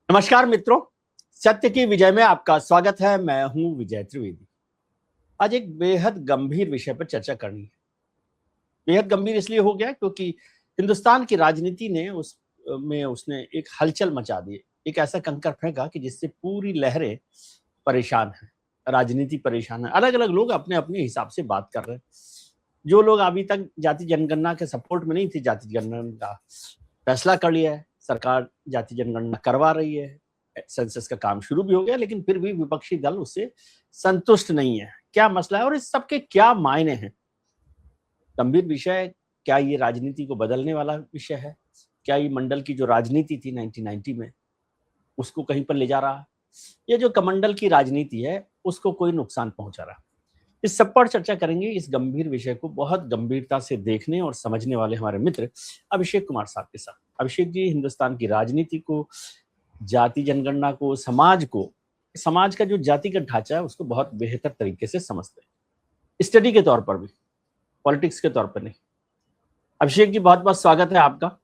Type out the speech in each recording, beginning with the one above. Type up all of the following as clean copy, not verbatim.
नमस्कार मित्रों, सत्य की विजय में आपका स्वागत है। मैं हूं विजय त्रिवेदी। आज एक बेहद गंभीर विषय पर चर्चा करनी है। बेहद गंभीर इसलिए हो गया क्योंकि हिंदुस्तान की राजनीति ने उसने एक हलचल मचा दी। एक ऐसा कंकर फेंका कि जिससे पूरी लहरें परेशान हैं, राजनीति परेशान है। अलग अलग लोग अपने अपने हिसाब से बात कर रहे हैं। जो लोग अभी तक जाति जनगणना के सपोर्ट में नहीं थे, जाति जनगणना का फैसला कर लिया है, सरकार जाति जनगणना करवा रही है, सेंसस का काम शुरू भी हो गया, लेकिन फिर भी विपक्षी दल उससे संतुष्ट नहीं है। क्या मसला है और इस सबके क्या मायने हैं? गंभीर विषय। क्या ये राजनीति को बदलने वाला विषय है? क्या ये मंडल की जो राजनीति थी 1990 में, उसको कहीं पर ले जा रहा है? ये जो कमंडल की राजनीति है उसको कोई नुकसान पहुंचा रहा है? इस सब पर चर्चा करेंगे। इस गंभीर विषय को बहुत गंभीरता से देखने और समझने वाले हमारे मित्र अभिषेक कुमार साहब के साथ। अभिषेक जी हिंदुस्तान की राजनीति को, जाति जनगणना को, समाज का जो जातिगत ढांचा है उसको बहुत बेहतर तरीके से समझते हैं, स्टडी के तौर पर भी, पॉलिटिक्स के तौर पर नहीं। अभिषेक जी बहुत बहुत स्वागत है आपका।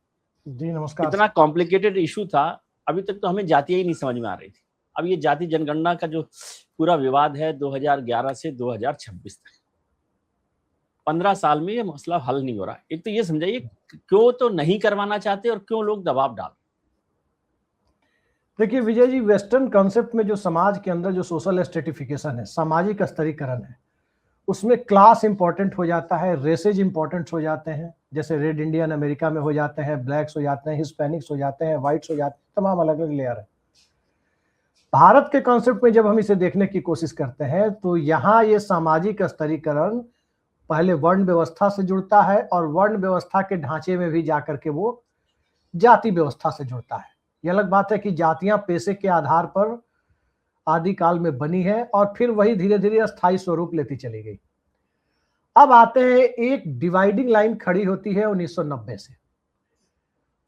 जी नमस्कार। इतना कॉम्प्लिकेटेड इशू था, अभी तक तो हमें जातियां ही नहीं समझ में आ रही थी। अब ये जाति जनगणना का जो पूरा विवाद है 2011 से 2026 तक, 15 साल में ये मसला हल नहीं हो रहा। एक तो ये समझाइए क्यों तो नहीं करवाना चाहते और क्यों लोग दबाव डाल। देखिए विजय जी, वेस्टर्न कॉन्सेप्ट में जो समाज के अंदर जो सोशल स्ट्रेटिफिकेशन है, सामाजिक स्तरीकरण है, उसमें क्लास इंपॉर्टेंट हो जाता है, रेसेज इंपॉर्टेंट हो जाते हैं। जैसे रेड इंडियन अमेरिका में हो जाते हैं, ब्लैक्स हो जाते हैं, हिस्पैनिक्स हो जाते हैं, व्हाइट्स हो जाते हैं, तमाम अलग अलग लेयर है। भारत के कॉन्सेप्ट में जब हम इसे देखने की कोशिश करते हैं तो यहाँ ये सामाजिक स्तरीकरण पहले वर्ण व्यवस्था से जुड़ता है और वर्ण व्यवस्था के ढांचे में भी जाकर के वो जाति व्यवस्था से जुड़ता है। ये अलग बात है कि जातियां पेशे के आधार पर आदिकाल में बनी है और फिर वही धीरे धीरे अस्थायी स्वरूप लेती चली गई। अब आते हैं, एक डिवाइडिंग लाइन खड़ी होती है 1990 से,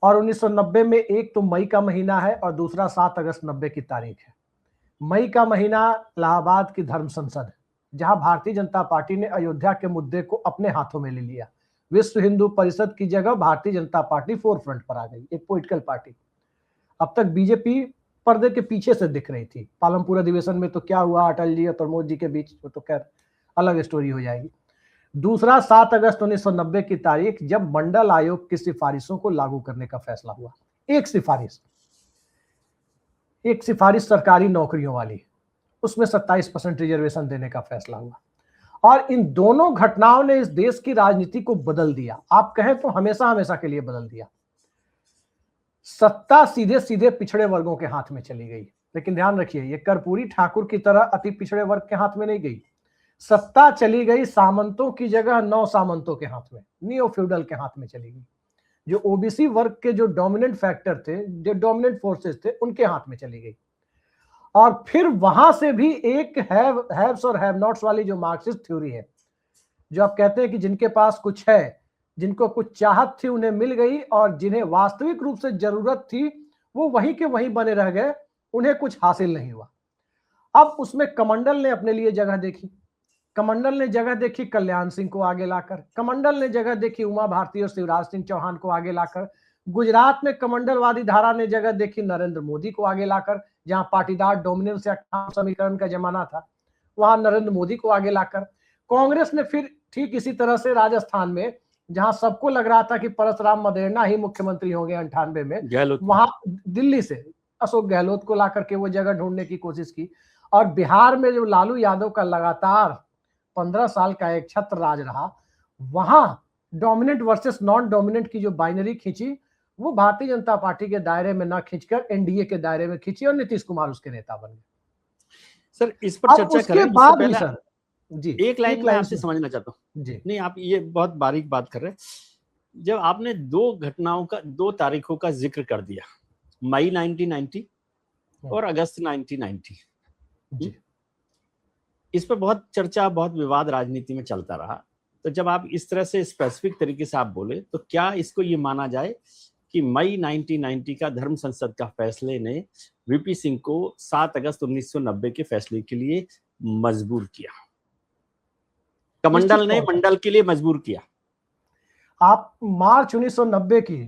और 1990 में एक तो मई का महीना है और दूसरा 7 अगस्त 90 की तारीख है। मई का महीना इलाहाबाद की धर्म संसद है, जहां भारतीय जनता पार्टी ने अयोध्या के मुद्दे को अपने हाथों में ले लिया। विश्व हिंदू परिषद की जगह Bharatiya Janata party four front पर आ गई, एक पॉलिटिकल पार्टी। अब तक बीजेपी पर्दे के पीछे से दिख रही थी। पालमपुर अधिवेशन में तो क्या हुआ अटल जी और प्रमोद जी के बीच, वो तो खैर अलग स्टोरी हो जाएगी। दूसरा 7 अगस्त 1990 की तारीख, जब मंडल आयोग की सिफारिशों को लागू करने का फैसला हुआ। एक सिफारिश सरकारी नौकरियों वाली, उसमें 27% रिजर्वेशन देने का फैसला हुआ। और इन दोनों घटनाओं ने इस देश की राजनीति को बदल दिया। आप कहें तो हमेशा हमेशा के लिए बदल दिया। सत्ता सीधे सीधे पिछड़े वर्गों के हाथ में चली गई। लेकिन ध्यान रखिए, ये कर्पूरी ठाकुर की तरह अति पिछड़े वर्ग के हाथ में नहीं गई। सत्ता चली गई सामंतों की जगह नौ सामंतों के हाथ में, नियो फ्यूडल के हाथ में चली गई। जो ओबीसी वर्ग के जो डोमिनेंट फैक्टर थे, जो डोमिनेंट फोर्सेस थे, उनके हाथ में चली गई। और फिर वहां से भी एक हैव्स और हैव नॉट्स वाली जो मार्क्सिस्ट थ्योरी है, जो आप कहते हैं कि जिनके पास कुछ है, जिनको कुछ चाहत थी उन्हें मिल गई, और जिन्हें वास्तविक रूप से जरूरत थी वो वहीं के वहीं बने रह गए, उन्हें कुछ हासिल नहीं हुआ। अब उसमें कमंडल ने अपने लिए जगह देखी। कमंडल ने जगह देखी कल्याण सिंह को आगे लाकर, कमंडल ने जगह देखी उमा भारती और शिवराज सिंह चौहान को आगे लाकर, गुजरात में कमंडलवादी धारा ने जगह देखी नरेंद्र मोदी को आगे लाकर, जहां पाटीदार डोमिनेंस या समीकरण का जमाना था, वहां नरेंद्र मोदी को आगे लाकर। कांग्रेस ने फिर ठीक इसी तरह से राजस्थान में, जहां सबको लग रहा था कि परसराम मदेरणा ही मुख्यमंत्री होंगे 98 में, वहां दिल्ली से अशोक गहलोत को ला करके वो जगह ढूंढने की कोशिश की। और बिहार में जो लालू यादव का लगातार 15 साल का एक छत्र राज रहा, वहां डोमिनेंट वर्सेस नॉन डोमिनेंट की जो बाइनरी खींची, वो भारतीय जनता पार्टी के दायरे में ना खींचकर एनडीए के दायरे में खींची और नीतीश कुमार उसके नेता बन गए। सर इस पर चर्चा करें उससे पहले सर जी एक लाइन में आपसे समझना चाहता हूँ जी। नहीं, आप ये बहुत बारीक बात कर रहे हैं। जब आपने दो तारीखों का जिक्र कर दिया, मई 1990 और अगस्त 1990 जी, इस पर बहुत चर्चा, बहुत विवाद राजनीति में चलता रहा। तो जब आप इस तरह से स्पेसिफिक तरीके से आप बोले, तो क्या इसको ये माना जाए कि मई 1990 का धर्म संसद का फैसले ने वीपी सिंह को 7 अगस्त 1990 के फैसले के लिए मजबूर किया? कमंडल ने मंडल के लिए मजबूर किया। आप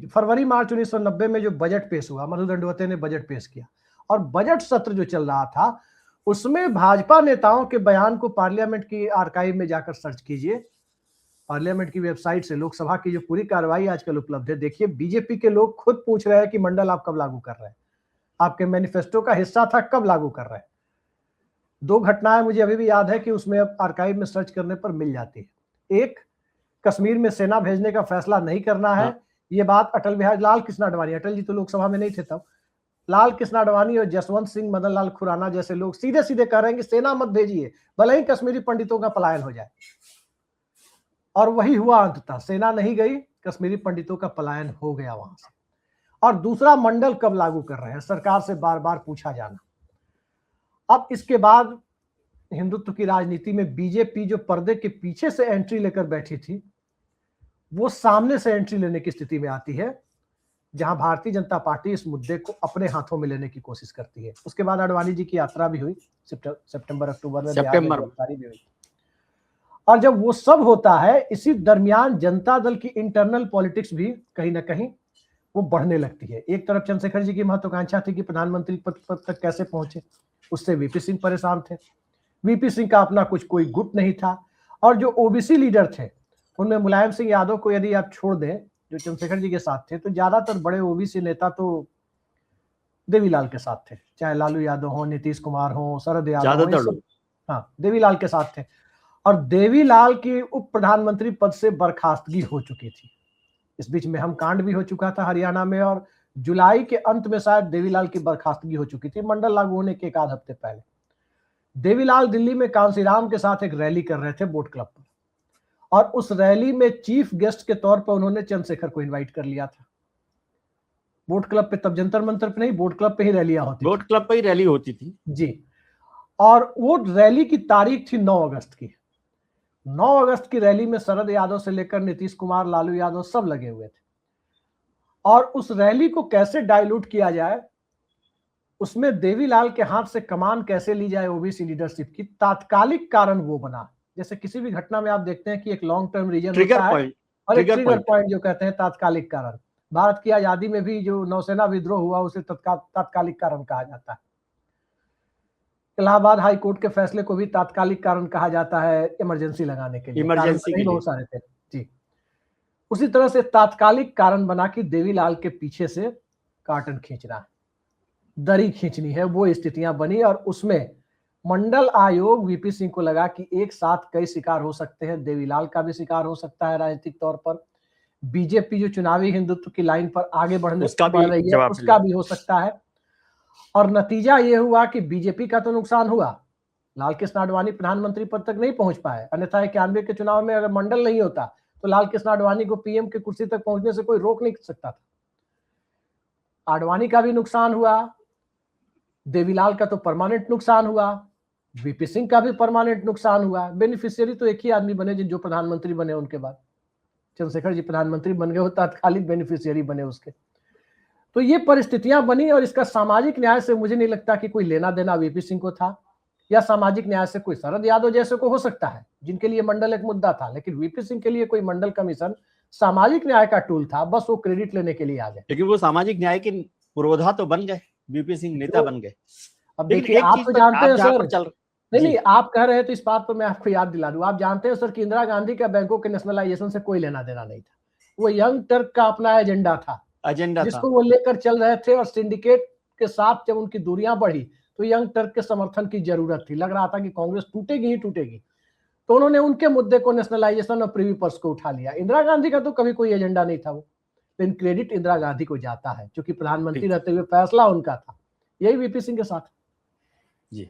फरवरी मार्च 1990 में जो बजट पेश हुआ, मधु दंडवते ने बजट पेश किया, और बजट सत्र जो चल रहा था उसमें भाजपा नेताओं के बयान को पार्लियामेंट की आर्काइव में जाकर सर्च कीजिए, पार्लियामेंट की वेबसाइट से लोकसभा की जो पूरी कार्रवाई आजकल उपलब्ध है, देखिए बीजेपी के लोग खुद पूछ रहे हैं कि मंडल आप कब लागू कर रहे हैं, आपके मैनिफेस्टो का हिस्सा था, कब लागू कर रहे हैं। 2 घटनाएं मुझे अभी भी याद है कि उसमें आर्काइव में सर्च करने पर मिल जाती है। एक, कश्मीर में सेना भेजने का फैसला नहीं करना है, ये बात अटल बिहारी लाल कृष्ण आडवाणी, अटल जी तो लोकसभा में नहीं थे तब, लाल कृष्ण आडवाणी और जसवंत सिंह मदन लाल खुराना जैसे लोग सीधे सीधे कह रहे हैं कि सेना मत भेजिए, भले ही कश्मीरी पंडितों का पलायन हो जाए। और वही हुआ अंततः, सेना नहीं गई, कश्मीरी पंडितों का पलायन हो गया वहां से। और दूसरा, मंडल कब लागू कर रहे हैं, सरकार से बार बार पूछा जाना। अब इसके बाद हिंदुत्व की राजनीति में बीजेपी जो पर्दे के पीछे से एंट्री लेकर बैठी थी, वो सामने से एंट्री लेने की स्थिति में आती है, जहां भारतीय जनता पार्टी इस मुद्दे को अपने हाथों में लेने की कोशिश करती है। उसके बाद आडवाणी जी की यात्रा भी हुई, सितंबर अक्टूबर में बिहार में गिरफ्तारी भी हुई। और जब वो सब होता है, इसी दरमियान जनता दल की इंटरनल पॉलिटिक्स भी कहीं ना कहीं वो बढ़ने लगती है। एक तरफ चंद्रशेखर जी की महत्वाकांक्षा थी कि प्रधानमंत्री पद तक कैसे पहुंचे, उससे वीपी सिंह परेशान थे। वीपी सिंह का अपना कोई गुट नहीं था, और जो ओबीसी लीडर थे उनमें मुलायम सिंह यादव को यदि आप छोड़ दें, जो चंद्रशेखर जी के साथ थे, तो ज्यादातर बड़े ओबीसी नेता तो देवीलाल के साथ थे, चाहे लालू यादव हो, नीतीश कुमार हो, शरद यादव हो, हाँ देवीलाल के साथ थे। और देवीलाल की उप प्रधानमंत्री पद से बर्खास्तगी हो चुकी थी। इस बीच में हम कांड भी हो चुका था हरियाणा में, और जुलाई के अंत में शायद देवीलाल की बर्खास्तगी हो चुकी थी, मंडल लागू होने के 1 आध हफ्ते पहले। देवीलाल दिल्ली में कांसीराम के साथ एक रैली कर रहे थे बोट क्लब पर, और उस रैली में चीफ गेस्ट के तौर पर उन्होंने चंद्रशेखर को इनवाइट कर लिया था। बोट क्लब पे, तब जंतर मंतर पे नहीं, बोट क्लब पे ही रैलियां होती, बोट क्लब पे ही रैली होती थी जी। और वो रैली की तारीख थी 9 अगस्त की। 9 अगस्त की रैली में शरद यादव से लेकर नीतीश कुमार, लालू यादव सब लगे हुए थे। और उस रैली को कैसे डाइल्यूट किया जाए, उसमें देवीलाल के हाथ से कमान कैसे ली जाए ओबीसी लीडरशिप की, तात्कालिक कारण वो बना। जैसे किसी भी घटना में आप देखते हैं कि एक लॉन्ग टर्म रीजन होता है और एक ट्रिगर पॉइंट जो कहते हैं तात्कालिक कारण। भारत की आजादी में भी जो नौसेना विद्रोह हुआ उसे तात्कालिक कारण कहा जाता है। इलाहाबाद हाई कोर्ट के फैसले को भी तात्कालिक कारण कहा जाता है, इमरजेंसी लगाने के लिए, इमरजेंसी के लिए बहुत सारे थे जी। उसी तरह से तात्कालिक कारण बना कि देवीलाल के पीछे से कार्टन खींचना है, दरी खींचनी है, वो स्थितियां बनी। और उसमें मंडल आयोग वीपी सिंह को लगा कि एक साथ कई शिकार हो सकते हैं, देवीलाल का भी शिकार हो सकता है राजनीतिक तौर पर, बीजेपी जो चुनावी हिंदुत्व की लाइन पर आगे बढ़ रही है उसका भी हो सकता है। और नतीजा ये हुआ कि बीजेपी का तो नुकसान हुआ, लाल कृष्ण आडवाणी प्रधानमंत्री पद तक नहीं पहुंच पाए, अन्यथा 91 के चुनाव में अगर मंडल नहीं होता तो लाल कृष्ण आडवाणी को पीएम की कुर्सी तक पहुंचने से कोई रोक नहीं सकता था। आडवाणी का भी नुकसान हुआ, देवीलाल का तो परमानेंट नुकसान हुआ, वीपी सिंह का भी परमानेंट नुकसान हुआ। बेनिफिशियरी तो एक ही आदमी बने जो प्रधानमंत्री बने उनके बाद, चंद्रशेखर जी प्रधानमंत्री बन गए, वो तात्कालिक बेनिफिशियरी बने उसके। तो ये परिस्थितियां बनी, और इसका सामाजिक न्याय से मुझे नहीं लगता कि कोई लेना देना वीपी सिंह को था, या सामाजिक न्याय से कोई शरद यादव जैसे को हो सकता है जिनके लिए मंडल एक मुद्दा था, लेकिन वीपी सिंह के लिए कोई मंडल कमीशन सामाजिक न्याय का टूल था, बस वो क्रेडिट लेने के लिए आ गए। लेकिन वो सामाजिक न्याय के पुरोधा तो बन गए, वीपी सिंह नेता बन गए। अब देखिए, आप तो जानते हैं सर, नहीं आप कह रहे हैं तो इस बात पर मैं आपको याद दिला दूं, आप जानते हैं सर कि इंदिरा गांधी का बैंकों के नेशनलाइजेशन से कोई लेना देना नहीं था, वो यंग टर्क का अपना एजेंडा था जिसको वो लेकर चल रहे थे। और सिंडिकेट के साथ जब उनकी दूरियां बढ़ी तो यंग टर्क के समर्थन की जरूरत थी, लग रहा था कि कांग्रेस टूटेगी ही टूटेगी, तो उन्होंने उनके मुद्दे को नेशनलाइजेशन और प्रीवी पर्स को उठा लिया। इंदिरा गांधी का तो कभी कोई एजेंडा नहीं था वो, लेकिन क्रेडिट इंदिरा गांधी को जाता है क्योंकि प्रधानमंत्री रहते हुए फैसला उनका था। यही वीपी सिंह के साथ जी।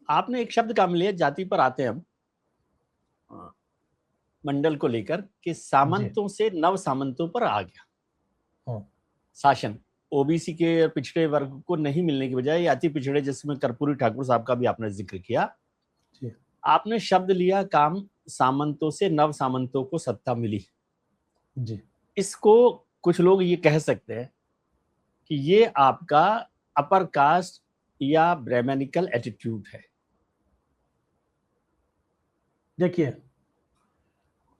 आपने एक शब्द काम लिया, जाति पर आते हैं हम, मंडल को लेकर कि सामंतों से नव सामंतों पर आ गया शासन, ओबीसी के पिछड़े वर्ग को नहीं मिलने की बजाय अति पिछड़े, जिसमें कर्पूरी ठाकुर साहब का भी आपने जिक्र किया, आपने शब्द लिया काम, सामंतों से नव सामंतों को सत्ता मिली जी। इसको कुछ लोग ये कह सकते हैं कि ये आपका अपर कास्ट या ब्राह्मणिकल एटीट्यूड है। देखिए,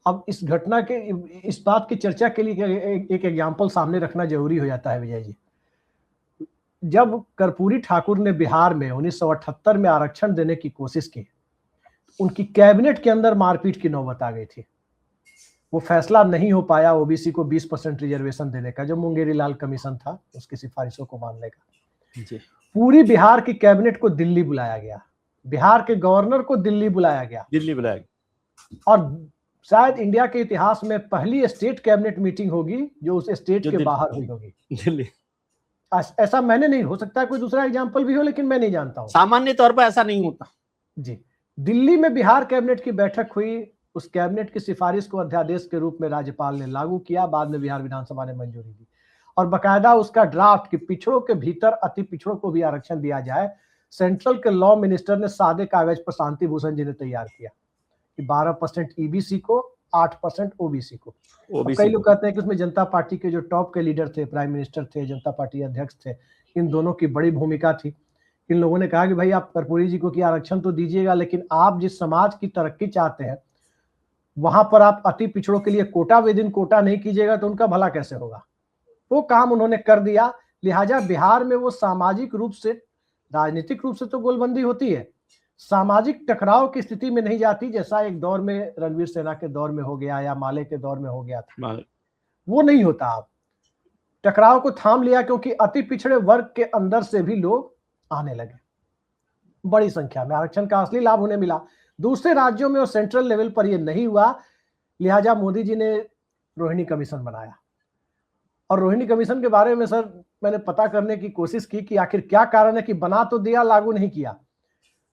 अब इस घटना के, इस बात की चर्चा के लिए एक एग्जाम्पल सामने रखना जरूरी हो जाता है विजय जी। जब कर्पूरी ठाकुर ने बिहार में 1978 में आरक्षण देने की कोशिश की, उनकी कैबिनेट के अंदर मारपीट की नौबत आ गई थी। वो फैसला नहीं हो पाया ओबीसी को 20% रिजर्वेशन देने का, जो मुंगेरी लाल कमीशन था उसकी सिफारिशों को मानने का। जी। पूरी बिहार की कैबिनेट को दिल्ली बुलाया गया, बिहार के गवर्नर को दिल्ली बुलाया गया, दिल्ली बुलाया गया। और शायद इंडिया के इतिहास में पहली स्टेट कैबिनेट मीटिंग होगी जो उस स्टेट के बाहर हुई होगी। दिल्ली, ऐसा मैंने नहीं, हो सकता है कोई दूसरा एग्जांपल भी हो, लेकिन मैं नहीं जानता हूं। सामान्य तौर पर ऐसा नहीं होता। जी, दिल्ली में बिहार कैबिनेट की बैठक हुई, उस कैबिनेट की सिफारिश को अध्यादेश के रूप में राज्यपाल ने लागू किया, बाद में बिहार विधानसभा ने मंजूरी दी, और बाकायदा उसका ड्राफ्ट कि पिछड़ों के भीतर अति पिछड़ों को भी आरक्षण दिया जाए, सेंट्रल के लॉ मिनिस्टर ने सादे कागज पर शांति भूषण जी ने तैयार किया कि 12% ईबीसी को, 8% ओबीसी को। कई लोग कहते हैं कि उसमें जनता पार्टी के जो टॉप के लीडर थे, प्राइम मिनिस्टर थे, जनता पार्टी अध्यक्ष थे, इन दोनों की बड़ी भूमिका थी। इन लोगों ने कहा कि भाई आप कर्पूरी जी को कि आरक्षण तो दीजिएगा, लेकिन आप जिस समाज की तरक्की चाहते हैं वहां पर आप अति पिछड़ों के लिए कोटा विदिन कोटा नहीं कीजिएगा तो उनका भला कैसे होगा। वो काम उन्होंने कर दिया। लिहाजा बिहार में वो सामाजिक रूप से, राजनीतिक रूप से तो गोलबंदी होती है, सामाजिक टकराव की स्थिति में नहीं जाती, जैसा एक दौर में रणवीर सेना के दौर में हो गया या माले के दौर में हो गया था। वो नहीं होता। आप टकराव को थाम लिया क्योंकि अति पिछड़े वर्ग के अंदर से भी लोग आने लगे बड़ी संख्या में, आरक्षण का असली लाभ उन्हें मिला। दूसरे राज्यों में और सेंट्रल लेवल पर यह नहीं हुआ, लिहाजा मोदी जी ने रोहिणी कमीशन बनाया। और रोहिणी कमीशन के बारे में सर मैंने पता करने की कोशिश की कि आखिर क्या कारण है कि बना तो दिया, लागू नहीं किया।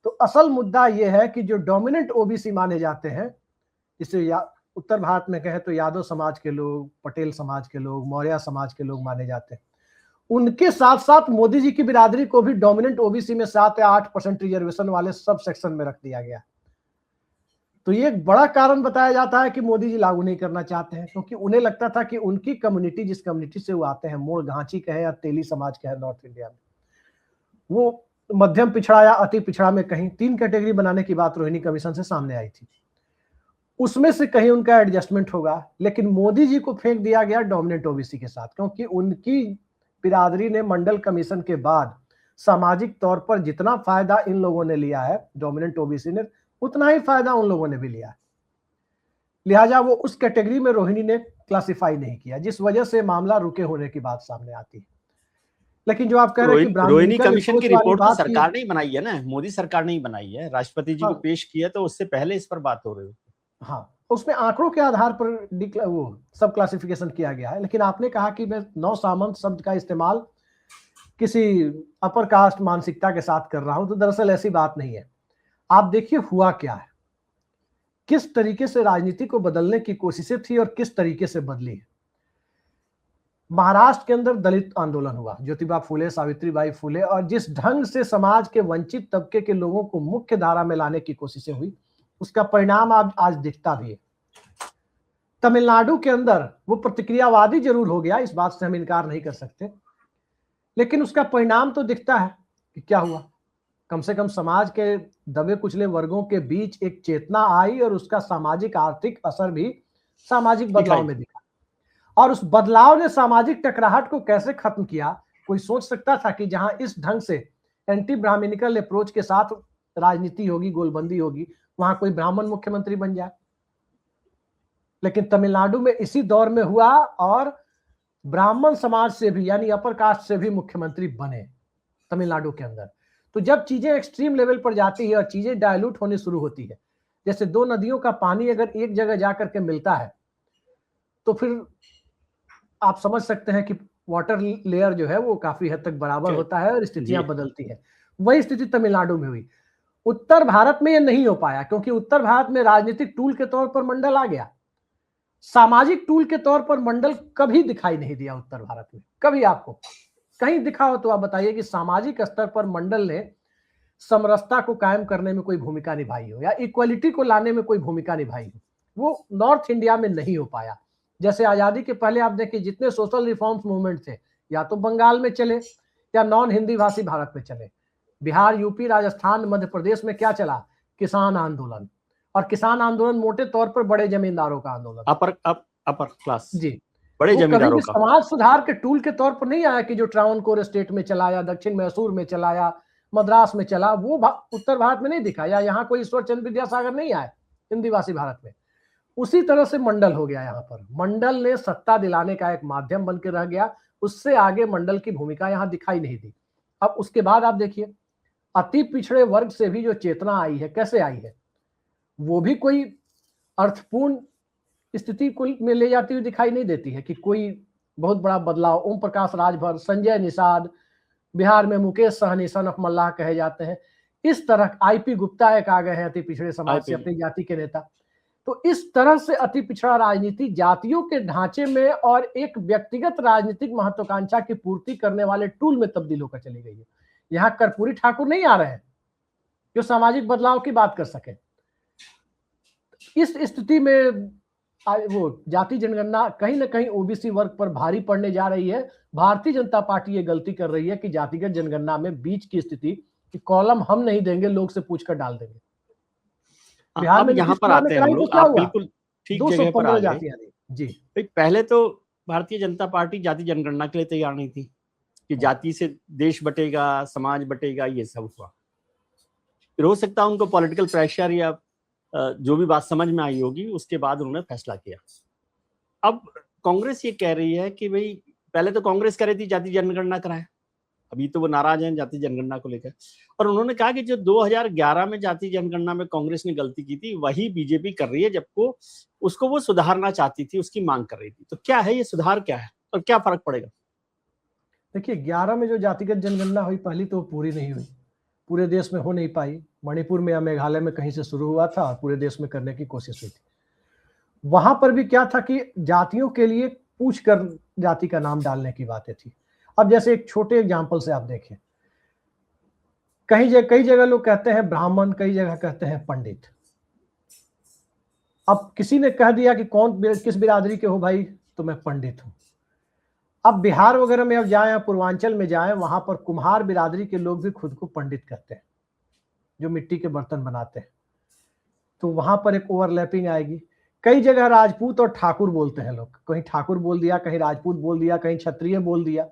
तो असल मुद्दा यह है कि जो डोमिनेंट ओबीसी माने जाते हैं, जिसे उत्तर भारत में कहें तो यादव समाज के लोग, पटेल समाज के लोग, मौर्य समाज के लोग माने जाते हैं, उनके साथ साथ मोदी जी की बिरादरी को भी डोमिनेंट ओबीसी में 7 या 8% रिजर्वेशन वाले सब सेक्शन में रख दिया गया। तो ये एक बड़ा कारण बताया जाता है कि मोदी जी लागू नहीं करना चाहते हैं, क्योंकि उन्हें लगता था कि उनकी कम्युनिटी, जिस कम्युनिटी से वो आते हैं, मोड़ घांची कहे या तेली समाज कहे नॉर्थ इंडिया में, वो मध्यम पिछड़ा या अति पिछड़ा में कहीं 3 कैटेगरी बनाने की बात रोहिणी कमीशन से सामने आई थी, उसमें से कहीं उनका एडजस्टमेंट होगा। लेकिन मोदी जी को फेंक दिया गया डोमिनेंट ओबीसी के साथ, क्योंकि उनकी बिरादरी ने मंडल कमीशन के बाद सामाजिक तौर पर जितना फायदा इन लोगों ने लिया है, डोमिनेंट ओबीसी ने, उतना ही फायदा उन लोगों ने भी लिया है। लिहाजा वो उस कैटेगरी में रोहिणी ने क्लासिफाई नहीं किया, जिस वजह से मामला रुके होने की बात सामने आती है। लेकिन जो आप कह रहे हैं कि रोहिणी कमीशन की रिपोर्ट तो सरकार नहीं बनाई है ना, मोदी सरकार नहीं बनाई है, राष्ट्रपति जी को पेश किया, तो उससे पहले इस पर बात हो रही है। हाँ, उसमें आंकड़ों के आधार पर वो सब क्लासिफिकेशन किया गया है। लेकिन आपने कहा कि मैं नौ सामंत शब्द का इस्तेमाल किसी अपर कास्ट मानसिकता के साथ कर रहा हूं, तो दरअसल ऐसी बात नहीं है। आप देखिए हुआ क्या है, किस तरीके से राजनीति को बदलने की कोशिशें थी और किस तरीके से बदली है। महाराष्ट्र के अंदर दलित आंदोलन हुआ, ज्योतिबा फुले, सावित्रीबाई फुले, और जिस ढंग से समाज के वंचित तबके के लोगों को मुख्य धारा में लाने की कोशिशें हुई, उसका परिणाम आज दिखता भी है। तमिलनाडु के अंदर वो प्रतिक्रियावादी जरूर हो गया, इस बात से हम इनकार नहीं कर सकते, लेकिन उसका परिणाम तो दिखता है कि क्या हुआ। कम से कम समाज के दबे कुचले वर्गों के बीच एक चेतना आई और उसका सामाजिक आर्थिक असर भी सामाजिक बदलाव में दिखा। और उस बदलाव ने सामाजिक टकराहट को कैसे खत्म किया, कोई सोच सकता था कि जहां इस ढंग से एंटी ब्राह्मणिकल अप्रोच के साथ राजनीति होगी, गोलबंदी होगी, वहां कोई ब्राह्मण मुख्यमंत्री बन जाए। लेकिन तमिलनाडु में इसी दौर में हुआ और ब्राह्मण समाज से भी, यानी अपर कास्ट से भी मुख्यमंत्री बने तमिलनाडु के अंदर। तो जब चीजें एक्सट्रीम लेवल पर जाती है और चीजें डायलूट होने शुरू होती है, जैसे 2 नदियों का पानी अगर एक जगह जाकर के मिलता है, तो फिर आप समझ सकते हैं कि वाटर लेयर जो है वो काफी हद तक बराबर होता है और स्थितियां बदलती है। वही स्थिति तमिलनाडु में हुई। उत्तर भारत में यह नहीं हो पाया, क्योंकि उत्तर भारत में राजनीतिक टूल के तौर पर मंडल आ गया। सामाजिक टूल के तौर पर मंडल कभी दिखाई नहीं दिया उत्तर भारत में। कभी आपको कहीं दिखा हो तो आप बताइए कि सामाजिक स्तर पर मंडल ने समरसता को कायम करने में कोई भूमिका निभाई हो या इक्वलिटी को लाने में कोई भूमिका निभाई हो। वो नॉर्थ इंडिया में नहीं हो पाया। जैसे आजादी के पहले आप देखिए जितने सोशल रिफॉर्म्स मूवमेंट थे, या तो बंगाल में चले या नॉन हिंदी भाषी भारत में चले। बिहार, यूपी, राजस्थान, मध्य प्रदेश में क्या चला? किसान आंदोलन। और किसान आंदोलन मोटे तौर पर बड़े जमींदारों का आंदोलन, अपर क्लास, जी, बड़े वो कभी जमींदारों भी का। समाज सुधार के टूल के तौर पर नहीं आया कि जो ट्रावनकोर स्टेट में चलाया, दक्षिण मैसूर में चलाया, मद्रास में चला, वो उत्तर भारत में नहीं दिखा, या यहाँ कोई ईश्वर चंद्र विद्यासागर नहीं आए हिंदीभाषी भारत में। उसी तरह से मंडल हो गया। यहाँ पर मंडल ने सत्ता दिलाने का एक माध्यम बन के रह गया, उससे आगे मंडल की भूमिका यहाँ दिखाई नहीं दी। अब उसके बाद आप देखिए, अति पिछड़े वर्ग से भी जो चेतना आई है, कैसे आई है, वो भी कोई अर्थपूर्ण स्थिति को में ले जाती हुई दिखाई नहीं देती है कि कोई बहुत बड़ा बदलाव। ओम प्रकाश राजभर, संजय निषाद, बिहार में मुकेश सहनी सन ऑफ मल्लाह कहे जाते हैं, इस तरह आईपी गुप्ता एक आ गए हैं अति पिछड़े समाज से, अपनी जाति के नेता। तो इस तरह से अति पिछड़ा राजनीति जातियों के ढांचे में और एक व्यक्तिगत राजनीतिक महत्वाकांक्षा की पूर्ति करने वाले टूल में तब्दील होकर चली गई है। यहाँ कर्पूरी ठाकुर नहीं आ रहे हैं जो सामाजिक बदलाव की बात कर सके। इस स्थिति में वो जाति जनगणना कहीं ना कहीं ओबीसी वर्ग पर भारी पड़ने जा रही है। भारतीय जनता पार्टी ये गलती कर रही है कि जातिगत जनगणना में बीच की स्थिति कि कॉलम हम नहीं देंगे, लोग से पूछकर डाल देंगे। बिहार में यहाँ पर आते हैं हम लोग, आप बिल्कुल ठीक जगह पर आ गए जी। पहले तो भारतीय जनता पार्टी जाति जनगणना के लिए तैयार नहीं थी कि जाति से देश बटेगा, समाज बटेगा, ये सब हुआ। फिर हो सकता है उनको पॉलिटिकल प्रेशर या जो भी बात समझ में आई होगी, उसके बाद उन्होंने फैसला किया। अब कांग्रेस ये कह रही है कि भाई, पहले तो कांग्रेस कह रही थी जाति जनगणना कराएं, अभी तो वो नाराज हैं जाति जनगणना को लेकर। और उन्होंने कहा कि जो 2011 में जाति जनगणना में कांग्रेस ने गलती की थी, वही बीजेपी कर रही है, जबको उसको वो सुधारना चाहती थी, उसकी मांग कर रही थी। तो क्या है ये सुधार, क्या है और क्या फर्क पड़ेगा? देखिए, 11 में जो जातिगत जनगणना हुई, पहली तो पूरी नहीं हुई, पूरे देश में हो नहीं पाई। मणिपुर में या मेघालय में कहीं से शुरू हुआ था और पूरे देश में करने की कोशिश हुई थी। वहां पर भी क्या था कि जातियों के लिए पूछ कर जाति का नाम डालने की बातें थी। अब जैसे एक छोटे एग्जाम्पल से आप देखें, कई जगह लोग कहते हैं ब्राह्मण, कई जगह कहते हैं पंडित। अब किसी ने कह दिया कि किस बिरादरी के हो भाई, तो मैं पंडित हूं। अब बिहार वगैरह में अब जाएं या पूर्वांचल में जाएं, वहां पर कुम्हार बिरादरी के लोग भी खुद को पंडित कहते हैं, जो मिट्टी के बर्तन बनाते हैं। तो वहां पर एक ओवरलैपिंग आएगी। कई जगह राजपूत और ठाकुर बोलते हैं लोग, कहीं ठाकुर बोल दिया, कहीं राजपूत बोल दिया, कहीं क्षत्रिय बोल दिया।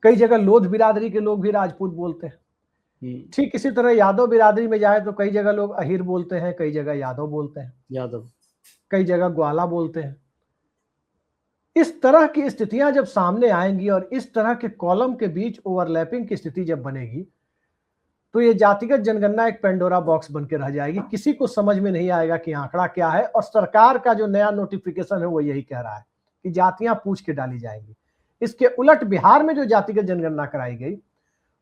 कई जगह लोध बिरादरी के लोग भी राजपूत बोलते हैं। ठीक इसी तरह यादव बिरादरी में जाए तो कई जगह लोग अहिर बोलते हैं, कई जगह यादव बोलते हैं, यादव, कई जगह ग्वाला बोलते हैं। इस तरह की स्थितियां जब सामने आएंगी और इस तरह के कॉलम के बीच ओवरलैपिंग की स्थिति जब बनेगी, तो ये जातिगत जनगणना एक पेंडोरा बॉक्स बनकर रह जाएगी। किसी को समझ में नहीं आएगा कि आंकड़ा क्या है। और सरकार का जो नया नोटिफिकेशन है वो यही कह रहा है कि जातियां पूछ के डाली जाएंगी। इसके उलट बिहार में जो जातिगत जनगणना कराई गई,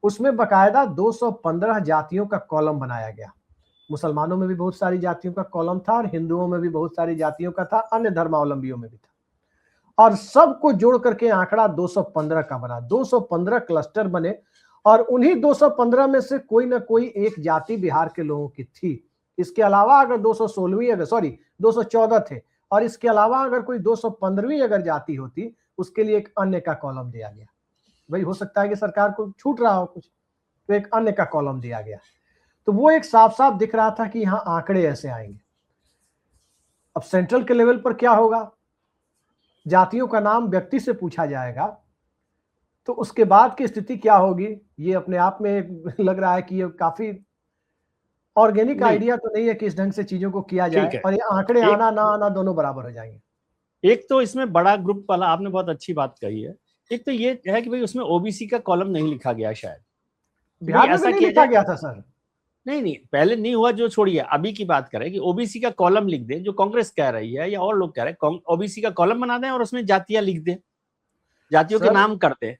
उसमें बकायदा 215 जातियों का कॉलम बनाया गया। मुसलमानों में भी बहुत सारी जातियों का कॉलम था और हिंदुओं में भी बहुत सारी जातियों का था, अन्य धर्मावलंबियों में भी था। और सबको जोड़ करके आंकड़ा 215 का बना। 215 क्लस्टर बने और उन्हीं 215 में से कोई ना कोई एक जाति बिहार के लोगों की थी। इसके अलावा अगर 214 थे, और इसके अलावा अगर कोई 215वीं अगर जाति होती, उसके लिए एक अन्य का कॉलम दिया गया। भाई हो सकता है कि सरकार को छूट रहा हो कुछ, तो एक अन्य का कॉलम दिया गया। तो वो एक साफ साफ दिख रहा था कि यहाँ आंकड़े ऐसे आएंगे। अब सेंट्रल के लेवल पर क्या होगा, जातियों का नाम व्यक्ति से पूछा जाएगा, तो उसके बाद की स्थिति क्या होगी, ये अपने आप में लग रहा है कि ये काफी ऑर्गेनिक आइडिया तो नहीं है कि इस ढंग से चीजों को किया जाए, और ये आंकड़े आना ना आना दोनों बराबर हो जाएंगे। एक तो इसमें बड़ा ग्रुप वाला, आपने बहुत अच्छी बात कही है। एक तो ये है कि भाई उसमें ओबीसी का कॉलम नहीं लिखा गया, शायद बिहार में नहीं लिखा गया था सर। नहीं, पहले नहीं हुआ, जो छोड़िए, अभी की बात करें कि ओबीसी का कॉलम लिख दें, जो कांग्रेस कह रही है या और लोग कह रहे हैं, ओबीसी का कॉलम बना दें और उसमें जातियां लिख दें, जातियों के नाम करते हैं।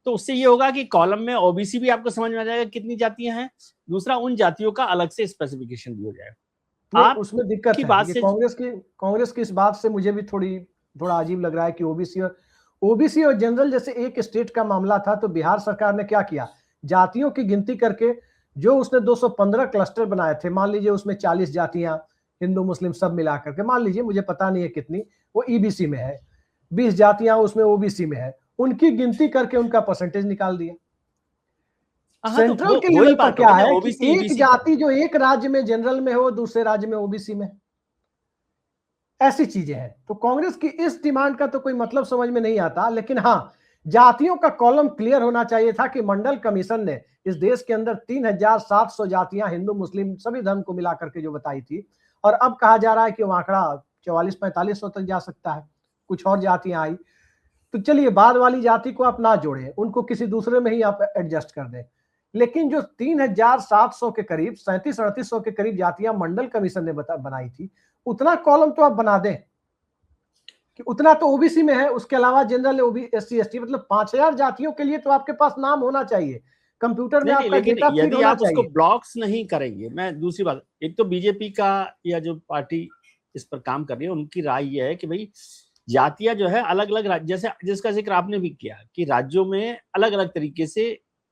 तो उससे ये होगा कि कॉलम में ओबीसी भी आपको समझ में आ जाएगा कितनी जातियां हैं, दूसरा उन जातियों का अलग से स्पेसिफिकेशन भी हो जाएगा। आप उसमें दिक्कत की बात से कांग्रेस की इस बात से मुझे भी थोड़ा अजीब लग रहा है कि ओबीसी और जनरल जैसे एक स्टेट का मामला था, तो बिहार सरकार ने क्या किया, जातियों की गिनती करके जो उसने 215 क्लस्टर बनाए थे, मान लीजिए उसमें 40 जातियां हिंदू मुस्लिम सब मिलाकर के, मान लीजिए, मुझे पता नहीं है कितनी, वो ईबीसी में है, 20 जातियां उसमें ओबीसी में है, उनकी गिनती करके उनका परसेंटेज निकाल दिया। सेंट्रल के लेवल पर क्या है कि एक जाति जो एक राज्य में जनरल में हो, दूसरे राज्य में ओबीसी में। ऐसी चीजें हैं। तो कांग्रेस की इस डिमांड का तो कोई मतलब समझ में नहीं आता, लेकिन हाँ, जातियों का कॉलम क्लियर होना चाहिए था कि मंडल कमीशन ने इस देश के अंदर 3700 जातियां हिंदू मुस्लिम सभी धर्म को मिला करके जो बताई थी, और अब कहा जा रहा है कि वो आंकड़ा 44-4500 तक जा सकता है, कुछ और जातियां आई। तो चलिए, बाद वाली जाति को आप ना जोड़े, उनको किसी दूसरे में ही आप एडजस्ट कर दें, लेकिन जो 3700 के करीब 3700-3800 के करीब जातियां मंडल कमीशन ने बनाई थी, उतना कॉलम तो आप बना दें कि उतना तो ओबीसी में है, उसके अलावा जनरल, ओबीसी, एससी एसटी, मतलब 5000 जातियों के लिए तो आपके पास नाम होना चाहिए, कंप्यूटर में नहीं आपका लेकिन डेटा फीड यदि होना आप उसको चाहिए। ब्लॉक्स नहीं करेंगे, मैं दूसरी बात, एक तो बीजेपी का या जो पार्टी इस पर काम कर रही है उनकी राय यह है कि भाई जातियां जो है अलग अलग राज्य, जैसे जिसका जिक्र आपने भी किया कि राज्यों में अलग अलग तरीके से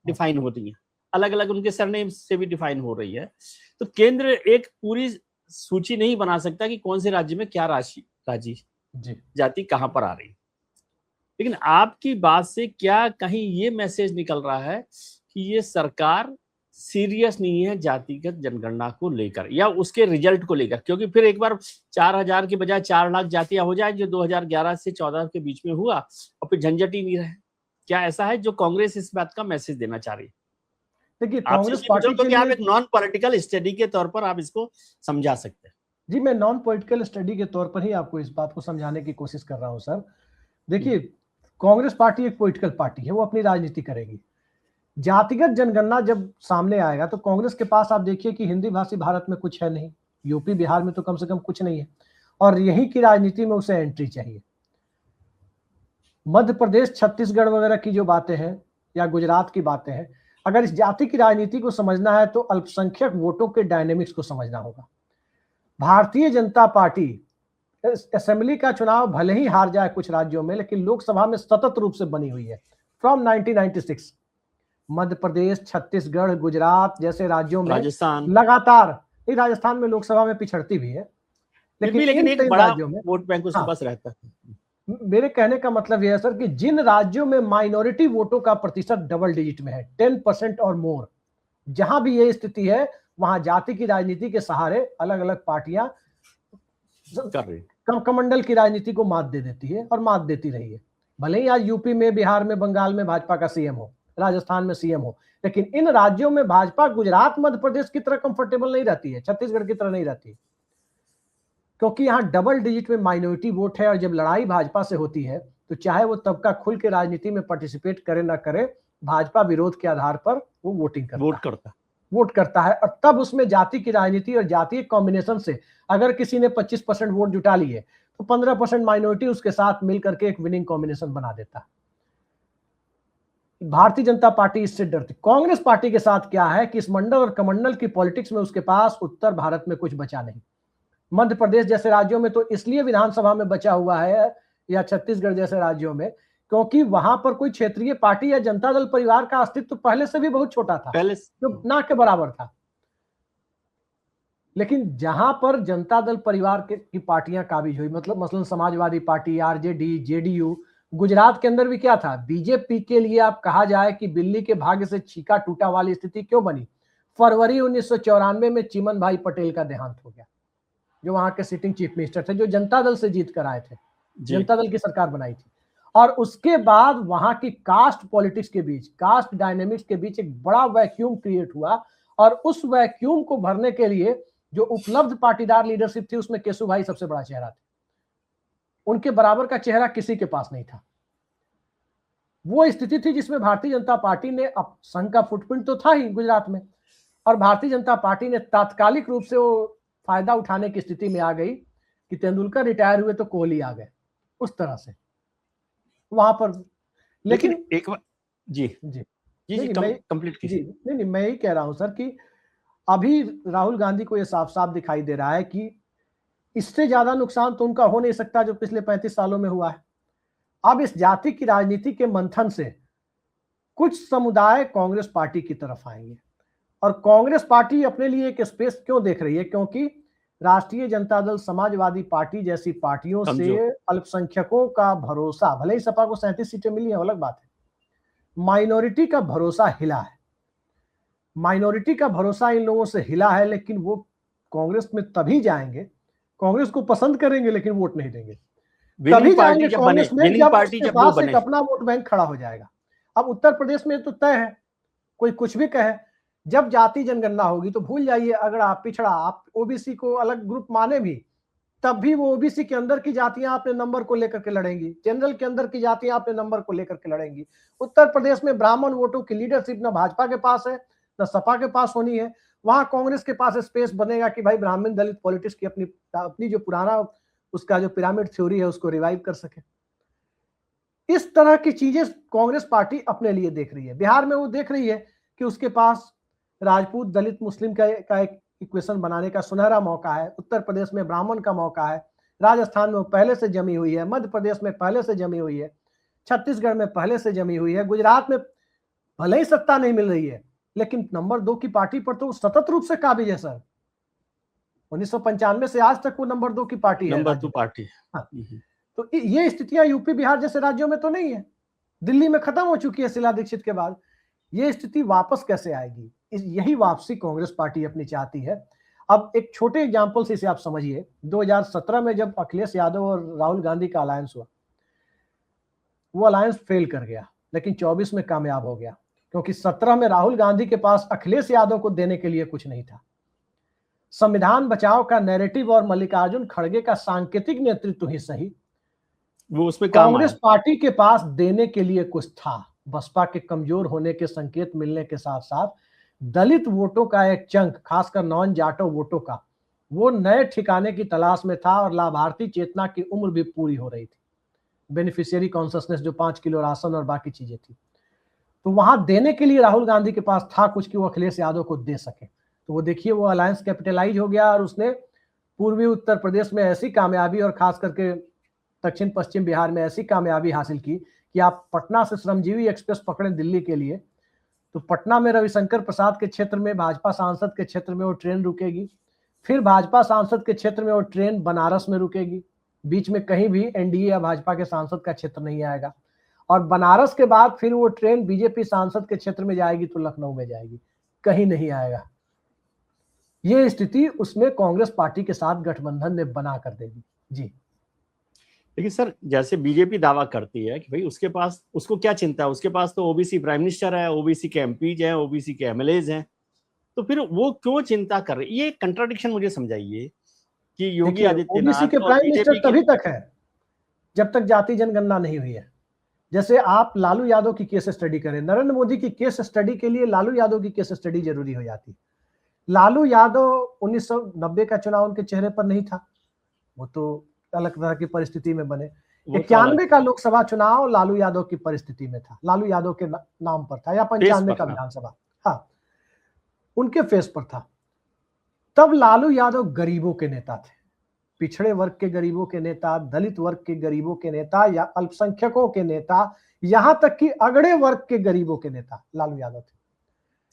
डिफाइन होती हैं, अलग अलग उनके सरनेम से भी डिफाइन हो रही है। तो केंद्र एक पूरी सूची नहीं बना सकता कि कौन से राज्य में क्या राजी जाति कहां पर आ रही है। लेकिन आपकी बात से क्या कहीं ये मैसेज निकल रहा है कि ये सरकार सीरियस नहीं है जातिगत जनगणना को लेकर या उसके रिजल्ट को लेकर, क्योंकि फिर एक बार 4000 की बजाय 4 लाख जातियां हो जाए, जो 2011 से 14 के बीच में हुआ, और फिर झंझट ही नहीं रहे। क्या ऐसा है जो कांग्रेस इस बात का मैसेज देना चाह रही है? देखिए, आपसे कांग्रेस इसलिए पूछ रहा पार्टी हूं के क्योंकि आप लिए, एक नॉन पॉलिटिकल स्टडी के तौर पर आप इसको समझा सकते हैं। जी, मैं नॉन पॉलिटिकल स्टडी के तौर पर ही आपको इस बात को समझाने की कोशिश कर रहा हूं सर। देखिए, कांग्रेस पार्टी एक पॉलिटिकल पार्टी है, वो अपनी राजनीति करेगी। जातिगत जनगणना जब सामने आएगा तो कांग्रेस के पास आप देखिए कि हिंदी भाषी भारत में कुछ है नहीं, यूपी बिहार में तो कम से कम कुछ नहीं है, और यहीं की राजनीति में उसे एंट्री चाहिए। मध्य प्रदेश, छत्तीसगढ़ वगैरह की जो बातें हैं या गुजरात की बातें हैं, अगर इस जाति की राजनीति को समझना है तो अल्पसंख्यक वोटों के डायनेमिक्स को समझना होगा। भारतीय जनता पार्टी असेंबली का चुनाव भले ही हार जाए कुछ राज्यों में, लेकिन लोकसभा में सतत रूप से बनी हुई है फ्रॉम 1996। मध्य प्रदेश, छत्तीसगढ़, गुजरात जैसे राज्यों में राजस्थान, लगातार, राजस्थान में लोकसभा में पिछड़ती भी है, लेकिन इन एक 3 बड़ा राज्यों में, वोट बैंक उसके हाँ, पास रहता है। मेरे कहने का मतलब यह है सर कि जिन राज्यों में माइनॉरिटी वोटों का प्रतिशत डबल डिजिट में है, 10% और मोर, जहां भी ये स्थिति है, वहां जाति की राजनीति के सहारे अलग अलग पार्टियां कर रही है। कमंडल की राजनीति को मात दे देती है और मात देती रही है। भले ही आज यूपी में, बिहार में, बंगाल में भाजपा का सीएम हो, राजस्थान में सीएम हो, लेकिन इन राज्यों में भाजपा गुजरात, मध्य प्रदेश की तरह कंफर्टेबल नहीं रहती है, छत्तीसगढ़ की तरह नहीं रहती है, क्योंकि यहाँ डबल डिजिट में माइनॉरिटी वोट है। और जब लड़ाई भाजपा से होती है तो चाहे वो तबका खुल के राजनीति में पार्टिसिपेट करे ना करे, भाजपा विरोध के आधार पर वो वोटिंग वोट करता है, और तब उसमें जाति की राजनीति और जातीय कॉम्बिनेशन से अगर किसी ने 25% वोट जुटा लिए तो 15% माइनॉरिटी उसके साथ मिलकर के एक विनिंग कॉम्बिनेशन बना देता है। भारतीय जनता पार्टी इससे डरती। कांग्रेस पार्टी के साथ क्या है कि इस मंडल और कमंडल की पॉलिटिक्स में उसके पास उत्तर भारत में कुछ बचा नहीं। मध्य प्रदेश जैसे राज्यों में तो इसलिए विधानसभा में बचा हुआ है, या छत्तीसगढ़ जैसे राज्यों में, क्योंकि वहां पर कोई क्षेत्रीय पार्टी या जनता दल परिवार का अस्तित्व पहले से भी बहुत छोटा था, जो ना के बराबर था। लेकिन जहां पर जनता दल परिवार की पार्टियां काबिज हुई, मतलब मसलन Samajwadi party, RJD, JDU, Gujarat के अंदर भी क्या था, बीजेपी के लिए आप कहा जाए कि बिल्ली के भाग्य से छीका टूटा वाली स्थिति क्यों बनी? फरवरी 1994 में चिमन भाई पटेल का देहांत हो गया, जो वहां के सिटिंग चीफ मिनिस्टर थे, जो जनता दल से जीत कर आए थे, जनता दल की सरकार बनाई थी। और उसके बाद वहां की कास्ट पॉलिटिक्स के बीच, कास्ट डायनेमिक्स के बीच एक बड़ा वैक्यूम क्रिएट हुआ, और उस वैक्यूम को भरने के लिए जो उपलब्ध पाटीदार लीडरशिप थी, उसमें केशु भाई सबसे बड़ा चेहरा था। उनके बराबर का चेहरा किसी के पास नहीं था। वो स्थिति थी जिसमें भारतीय जनता पार्टी ने, अब संघ का फुटप्रिंट तो था ही गुजरात में, और भारतीय जनता पार्टी ने तात्कालिक रूप से वो फायदा उठाने की स्थिति में आ गई कि तेंदुलकर रिटायर हुए तो कोहली आ गए, उस तरह से वहां पर। लेकिन एक बार जी कंप्लीट कीजिए। नहीं, मैं ही कह रहा हूं सर कि अभी राहुल गांधी को यह साफ साफ दिखाई दे रहा है कि इससे ज्यादा नुकसान तो उनका हो नहीं सकता जो पिछले 35 सालों में हुआ है। अब इस जाति की राजनीति के मंथन से कुछ समुदाय कांग्रेस पार्टी की तरफ आएंगे, और कांग्रेस पार्टी अपने लिए एक स्पेस क्यों देख रही है? क्योंकि राष्ट्रीय जनता दल, समाजवादी पार्टी जैसी पार्टियों से अल्पसंख्यकों का भरोसा, भले ही सपा को 37 सीटें मिली है, अलग बात है, माइनॉरिटी का भरोसा हिला है। माइनॉरिटी का भरोसा इन लोगों से हिला है, लेकिन वो कांग्रेस में तभी जाएंगे कांग्रेस को पसंद करेंगे लेकिन वोट नहीं देंगे। विनिंग तभी पार्टी जाएंगे जब बने, कांग्रेस में विनिंग जब पार्टी उसके जब वो पास एक बने। अपना वोट बैंक खड़ा हो जाएगा। अब उत्तर प्रदेश में तो तय है, कोई कुछ भी कहे, जब जाति जनगणना होगी तो भूल जाइए, अगर आप पिछड़ा, आप ओबीसी को अलग ग्रुप माने भी, तब भी वो ओबीसी के अंदर की जातियां अपने नंबर को लेकर के लड़ेंगी, जनरल के अंदर की जातियां अपने नंबर को लेकर के लड़ेंगी। उत्तर प्रदेश में ब्राह्मण वोटों की लीडरशिप न भाजपा के पास है न सपा के पास होनी है। वहां कांग्रेस के पास स्पेस बनेगा कि भाई ब्राह्मण दलित पॉलिटिक्स की अपनी अपनी जो पुराना उसका जो पिरामिड थ्योरी है उसको रिवाइव कर सके। इस तरह की चीजें कांग्रेस पार्टी अपने लिए देख रही है। बिहार में वो देख रही है कि उसके पास राजपूत दलित मुस्लिम का एक इक्वेशन बनाने का सुनहरा मौका है। उत्तर प्रदेश में ब्राह्मण का मौका है, राजस्थान में वो पहले से जमी हुई है, मध्य प्रदेश में पहले से जमी हुई है, छत्तीसगढ़ में पहले से जमी हुई है, गुजरात में भले ही सत्ता नहीं मिल रही है लेकिन नंबर 2 की पार्टी पर तो सतत रूप से काबिज है सर। 1995 से आज तक वो नंबर 2 की पार्टी है, नंबर 2 पार्टी। हाँ। तो ये स्थितियां यूपी बिहार जैसे राज्यों में तो नहीं है, दिल्ली में खत्म हो चुकी है शीला दीक्षित के बाद। ये स्थिति वापस कैसे आएगी, यही वापसी कांग्रेस पार्टी अपनी चाहती है। अब एक छोटे एग्जांपल से इसे आप समझिए। 2017 में जब अखिलेश यादव और राहुल गांधी का अलायंस हुआ, वो अलायंस फेल कर गया, लेकिन 24 में कामयाब हो गया, क्योंकि 17 में राहुल गांधी के पास अखिलेश यादव को देने के लिए कुछ नहीं था। संविधान बचाओ का नैरेटिव और मल्लिकार्जुन खड़गे का सांकेतिक नेतृत्व ही सही, वो उसमें काम आया। कांग्रेस पार्टी के पास देने के लिए कुछ था। बसपा के कमजोर होने के संकेत मिलने के साथ साथ दलित वोटों का एक चंक, खासकर नॉन जाटो वोटों का, वो नए ठिकाने की तलाश में था और लाभार्थी चेतना की उम्र भी पूरी हो रही थी। बेनिफिशियरी कॉन्शसनेस जो 5 किलो राशन और बाकी चीजें थी, तो वहां देने के लिए राहुल गांधी के पास था कुछ कि वो अखिलेश यादव को दे सके। तो वो देखिए, वो अलायंस कैपिटलाइज हो गया और उसने पूर्वी उत्तर प्रदेश में ऐसी कामयाबी और खास करके दक्षिण पश्चिम बिहार में ऐसी कामयाबी हासिल की कि आप पटना से श्रमजीवी एक्सप्रेस पकड़ें दिल्ली के लिए, तो पटना में रविशंकर प्रसाद के क्षेत्र में, भाजपा सांसद के क्षेत्र में वो ट्रेन रुकेगी, फिर भाजपा सांसद के क्षेत्र में वो ट्रेन बनारस में रुकेगी, बीच में कहीं भी एनडीए या भाजपा के सांसद का क्षेत्र नहीं आएगा, और बनारस के बाद फिर वो ट्रेन बीजेपी सांसद के क्षेत्र में जाएगी तो लखनऊ में जाएगी, कहीं नहीं आएगा। ये स्थिति उसमें कांग्रेस पार्टी के साथ गठबंधन ने बना कर देगी। जी, लेकिन सर, जैसे बीजेपी दावा करती है कि भाई उसके पास, उसको क्या चिंता है, उसके पास तो ओबीसी प्राइम मिनिस्टर है, ओबीसी के एमपीज हैं, ओबीसी के एमएलएज हैं, तो फिर वो क्यों चिंता कर रही है? ये कंट्राडिक्शन मुझे समझाइए कि योगी देखिए, ओबीसी आदित्यनाथ के और प्राइम मिनिस्टर बीजेपी तभी तक है जब तक जाति जनगणना नहीं हुई है। जैसे आप लालू यादव की केस स्टडी करें, नरेंद्र मोदी की केस स्टडी के लिए लालू यादव की केस स्टडी जरूरी हो जाती है। लालू यादव 1990 का चुनाव उनके चेहरे पर नहीं था, वो तो अलग तरह की परिस्थिति में बने। 91 का लोकसभा चुनाव लालू यादव की परिस्थिति में था, लालू यादव के नाम पर था, या 95 का विधानसभा, हाँ, उनके फेस पर था। तब लालू यादव गरीबों के नेता थे, पिछड़े वर्ग के गरीबों के नेता, दलित वर्ग के गरीबों के नेता, या अल्पसंख्यकों के नेता, यहां तक कि अगड़े वर्ग के गरीबों के नेता लालू यादव थे,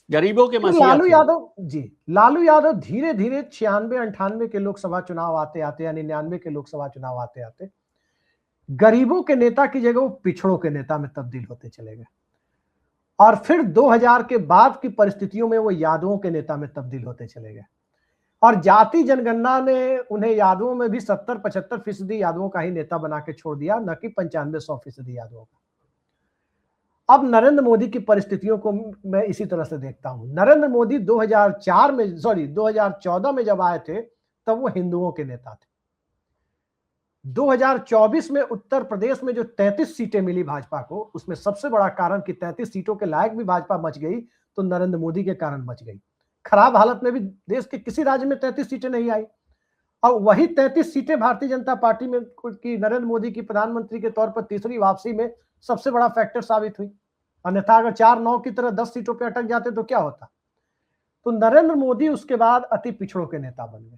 गरीबों के मसीहा लालू यादव। जी, लालू यादव धीरे धीरे 96-98 के लोकसभा चुनाव आते आते, या 99 के लोकसभा चुनाव आते आते, गरीबों के नेता की जगह वो पिछड़ों के नेता में तब्दील होते चले गए, और फिर 2000 के बाद की परिस्थितियों में वो यादवों के नेता में तब्दील होते चले गए, और जाति जनगणना ने उन्हें यादवों में भी 70-75% यादवों का ही नेता बना के छोड़ दिया, न कि 95-100% यादवों का। अब नरेंद्र मोदी की परिस्थितियों को मैं इसी तरह से देखता हूं। नरेंद्र मोदी 2014 में जब आए थे तब वो हिंदुओं के नेता थे। 2024 में उत्तर प्रदेश में जो 33 सीटें मिली भाजपा को, उसमें सबसे बड़ा कारण कि 33 सीटों के लायक भी भाजपा बच गई, तो नरेंद्र मोदी के कारण बच गई। खराब हालत में भी देश के किसी राज्य में 33 सीटें नहीं आई, और वही 33 सीटें भारतीय जनता पार्टी में की नरेंद्र मोदी की प्रधानमंत्री के तौर पर तीसरी वापसी में सबसे बड़ा फैक्टर साबित हुई। अन्यथा अगर 4-9 की तरह 10 सीटों पर अटक जाते तो क्या होता। तो नरेंद्र मोदी उसके बाद अति पिछड़ों के नेता बन गए।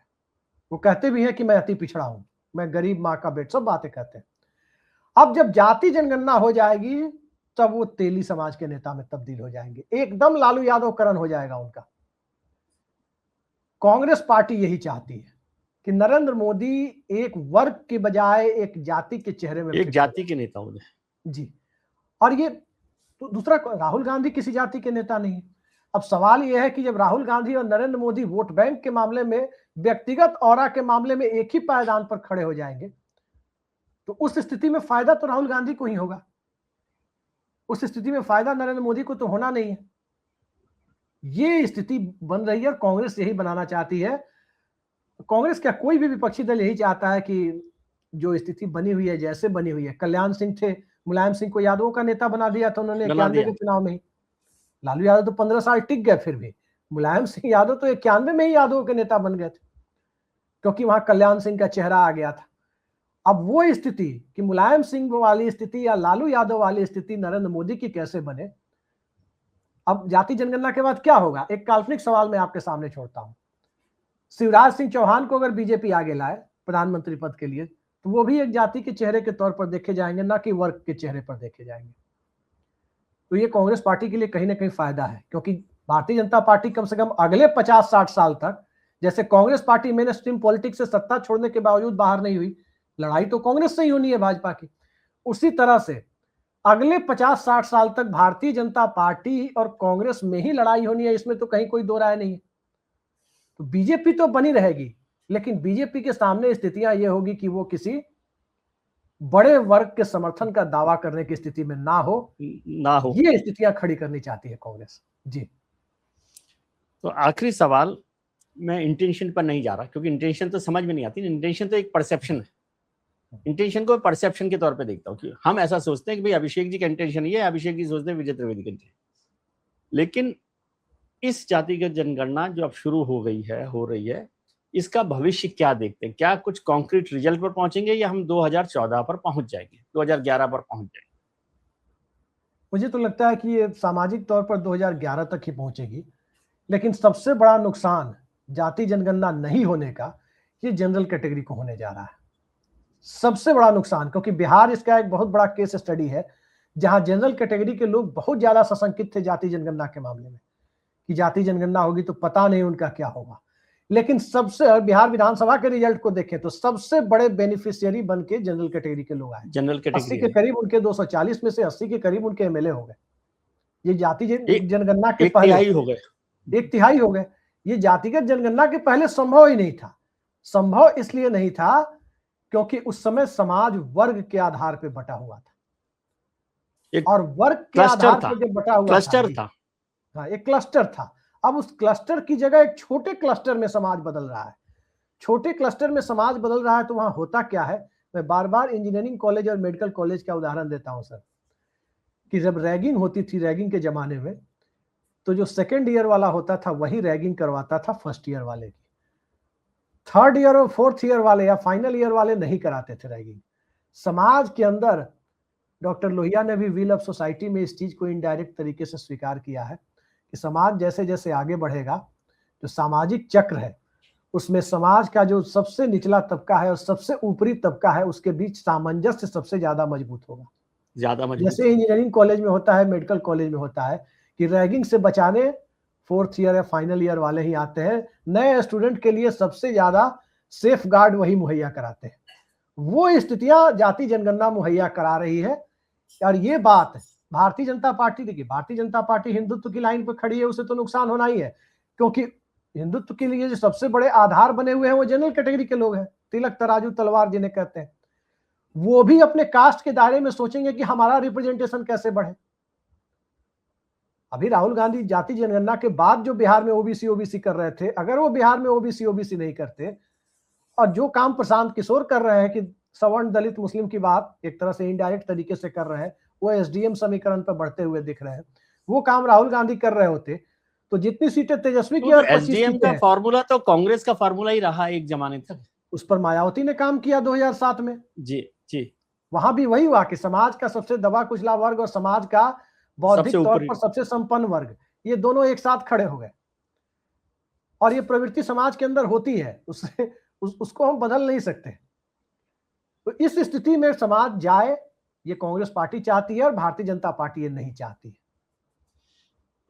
वो कहते भी हैं कि मैं अति पिछड़ा हूं, मैं गरीब माँ का बेटा, सब बातें कहते हैं। अब जब जाति जनगणना हो जाएगी तब वो तेली समाज के नेता में तब्दील हो जाएंगे, एकदम लालू यादव करण हो जाएगा उनका। कांग्रेस पार्टी यही चाहती है कि नरेंद्र मोदी एक वर्ग के बजाय एक जाति के चेहरे में, एक जाति के नेता हो जी। और ये तो दूसरा, राहुल गांधी किसी जाति के नेता नहीं है। अब सवाल यह है कि जब राहुल गांधी और नरेंद्र मोदी वोट बैंक के मामले में, व्यक्तिगत ऑरा के मामले में एक ही पायदान पर खड़े हो जाएंगे, तो उस स्थिति में फायदा तो राहुल गांधी को ही होगा, उस स्थिति में फायदा नरेंद्र मोदी को तो होना नहीं है। ये स्थिति बन रही है और कांग्रेस यही बनाना चाहती है। कांग्रेस क्या, कोई भी विपक्षी दल यही चाहता है कि जो स्थिति बनी हुई है, जैसे बनी हुई है, कल्याण सिंह थे, मुलायम सिंह को यादवों का नेता बना दिया था उन्होंने 91 के चुनाव में ही। लालू यादव तो 15 साल टिक गए, फिर भी मुलायम सिंह यादव तो 91 में ही यादवों के नेता बन गए थे, क्योंकि वहां कल्याण सिंह का चेहरा आ गया था। अब वो स्थिति कि मुलायम सिंह वाली स्थिति या लालू यादव वाली स्थिति नरेंद्र मोदी की कैसे बने। अब जाति जनगणना के बाद क्या होगा, एक काल्पनिक सवाल मैं आपके सामने छोड़ता हूं। शिवराज सिंह चौहान को अगर बीजेपी आगे लाए प्रधानमंत्री पद के लिए, तो वो भी एक जाति के चेहरे के तौर पर देखे जाएंगे, ना कि वर्ग के चेहरे पर देखे जाएंगे। तो ये कांग्रेस पार्टी के लिए कहीं ना कहीं फायदा है, क्योंकि भारतीय जनता पार्टी कम से कम अगले 50-60 साल तक, जैसे Congress party main stream politics से सत्ता छोड़ने के बावजूद बाहर नहीं हुई, लड़ाई तो कांग्रेस से ही होनी है भाजपा की, उसी तरह से अगले 50-60 साल तक भारतीय जनता पार्टी और कांग्रेस में ही लड़ाई होनी है, इसमें तो कहीं कोई दो राय नहीं है। तो बीजेपी तो बनी रहेगी, लेकिन बीजेपी के सामने स्थितियां ये होगी कि वो किसी बड़े वर्ग के समर्थन का दावा करने की स्थिति में ना हो। ये स्थितियां खड़ी करनी चाहती है कांग्रेस जी। तो आखिरी सवाल, मैं इंटेंशन पर नहीं जा रहा, क्योंकि इंटेंशन तो समझ में नहीं आती, इंटेंशन तो एक परसेप्शन है। इंटेंशन को परसेप्शन के तौर पे देखता हूँ कि हम ऐसा सोचते हैं कि भाई अभिषेक जी का इंटेंशन ये है, अभिषेक जी सोचते हैं विजय त्रिवेदी का इंटेंशन। लेकिन इस जातिगत जनगणना जो अब शुरू हो गई है, हो रही है, इसका भविष्य क्या देखते हैं? क्या कुछ कॉन्क्रीट रिजल्ट पर पहुंचेंगे या हम 2014 पर पहुंच जाएंगे, 2011 पर पहुंच जाएंगे? मुझे तो लगता है कि ये सामाजिक तौर पर 2011 तक ही पहुंचेगी, लेकिन सबसे बड़ा नुकसान जाति जनगणना नहीं होने का ये जनरल कैटेगरी को होने जा रहा है, सबसे बड़ा नुकसान। क्योंकि बिहार इसका एक बहुत बड़ा केस स्टडी है, जहां जनरल कैटेगरी के लोग बहुत ज्यादा सशंकित थे जाति जनगणना के मामले में, कि जाति जनगणना होगी तो पता नहीं उनका क्या होगा। लेकिन सबसे, बिहार विधानसभा के रिजल्ट को देखें तो सबसे बड़े बेनिफिशियरी बन के जनरल कैटेगरी के लोग आए। जनरल कैटेगरी 80 के करीब उनके 240 में से 80 के करीब उनके एमएलए हो गए। ये जाति जनगणना के पहले 1/3 हो गए, 1/3 हो गए। ये जातिगत जनगणना के पहले संभव ही नहीं था। संभव इसलिए नहीं था क्योंकि उस समय समाज वर्ग के आधार पर बटा हुआ था, और वर्ग के आधार पर जब बटा हुआ क्लस्टर था, हाँ, एक क्लस्टर था। अब उस क्लस्टर की जगह एक छोटे क्लस्टर में समाज बदल रहा है। छोटे क्लस्टर में समाज बदल रहा है तो वहां होता क्या है, मैं बार बार इंजीनियरिंग कॉलेज और मेडिकल कॉलेज का उदाहरण देता हूं सर, कि जब रैगिंग होती थी, रैगिंग के जमाने में, तो जो सेकेंड ईयर वाला होता था वही रैगिंग करवाता था फर्स्ट ईयर वाले की। थर्ड ईयर और फोर्थ ईयर वाले या फाइनल ईयर वाले नहीं कराते थे रैगिंग। समाज के अंदर डॉक्टर लोहिया ने भी व्हील ऑफ सोसाइटी में इस चीज को इनडायरेक्ट तरीके से स्वीकार किया है कि समाज जैसे जैसे आगे बढ़ेगा, जो सामाजिक चक्र है उसमें समाज का जो सबसे निचला तबका है और सबसे ऊपरी तबका है उसके बीच सामंजस्य सबसे ज्यादा मजबूत होगा। जैसे इंजीनियरिंग कॉलेज में होता है, मेडिकल कॉलेज में होता है कि रैगिंग से बचाने फोर्थ ईयर या फाइनल ईयर वाले ही आते हैं, नए स्टूडेंट के लिए सबसे ज्यादा सेफ गार्ड वही मुहैया कराते हैं। वो स्थितियां जाति जनगणना मुहैया करा रही है। और ये बात भारतीय जनता पार्टी, देखिए भारतीय जनता पार्टी हिंदुत्व की लाइन पर खड़ी है, उसे तो नुकसान होना ही है, क्योंकि हिंदुत्व के लिए जो सबसे बड़े आधार बने हुए हैं वो जनरल कैटेगरी के लोग हैं, तिलक तराजू तलवार जिन्हें कहते हैं। वो भी अपने कास्ट के दायरे में सोचेंगे कि हमारा रिप्रेजेंटेशन कैसे बढ़े। अभी राहुल गांधी जाति जनगणना के बाद जो बिहार में ओबीसी कर रहे थे, अगर वो बिहार में ओबीसी नहीं करते, और जो काम प्रशांत किशोर कर रहे हैं कि सवर्ण दलित मुस्लिम की बात एक तरह से इनडायरेक्ट तरीके से कर रहे हैं, वो एसडीएम समीकरण पर बढ़ते हुए दिख रहे हैं, वो काम राहुल गांधी कर रहे होते तो जितनी सीटें तेजस्वी की, और 25 एसडीएम का फार्मूला तो कांग्रेस का फार्मूला ही रहा एक जमाने तक। उस पर मायावती ने काम किया 2007 में। जी वहां भी वही हुआ कि समाज का सबसे दबा कुचला वर्ग और समाज का बौद्धिक तौर पर सबसे संपन्न वर्ग, ये दोनों एक साथ खड़े हो गए। और ये प्रवृत्ति समाज के अंदर होती है, उसको हम बदल नहीं सकते। तो इस स्थिति में समाज जाए, ये कांग्रेस पार्टी चाहती है और भारतीय जनता पार्टी ये नहीं चाहती है।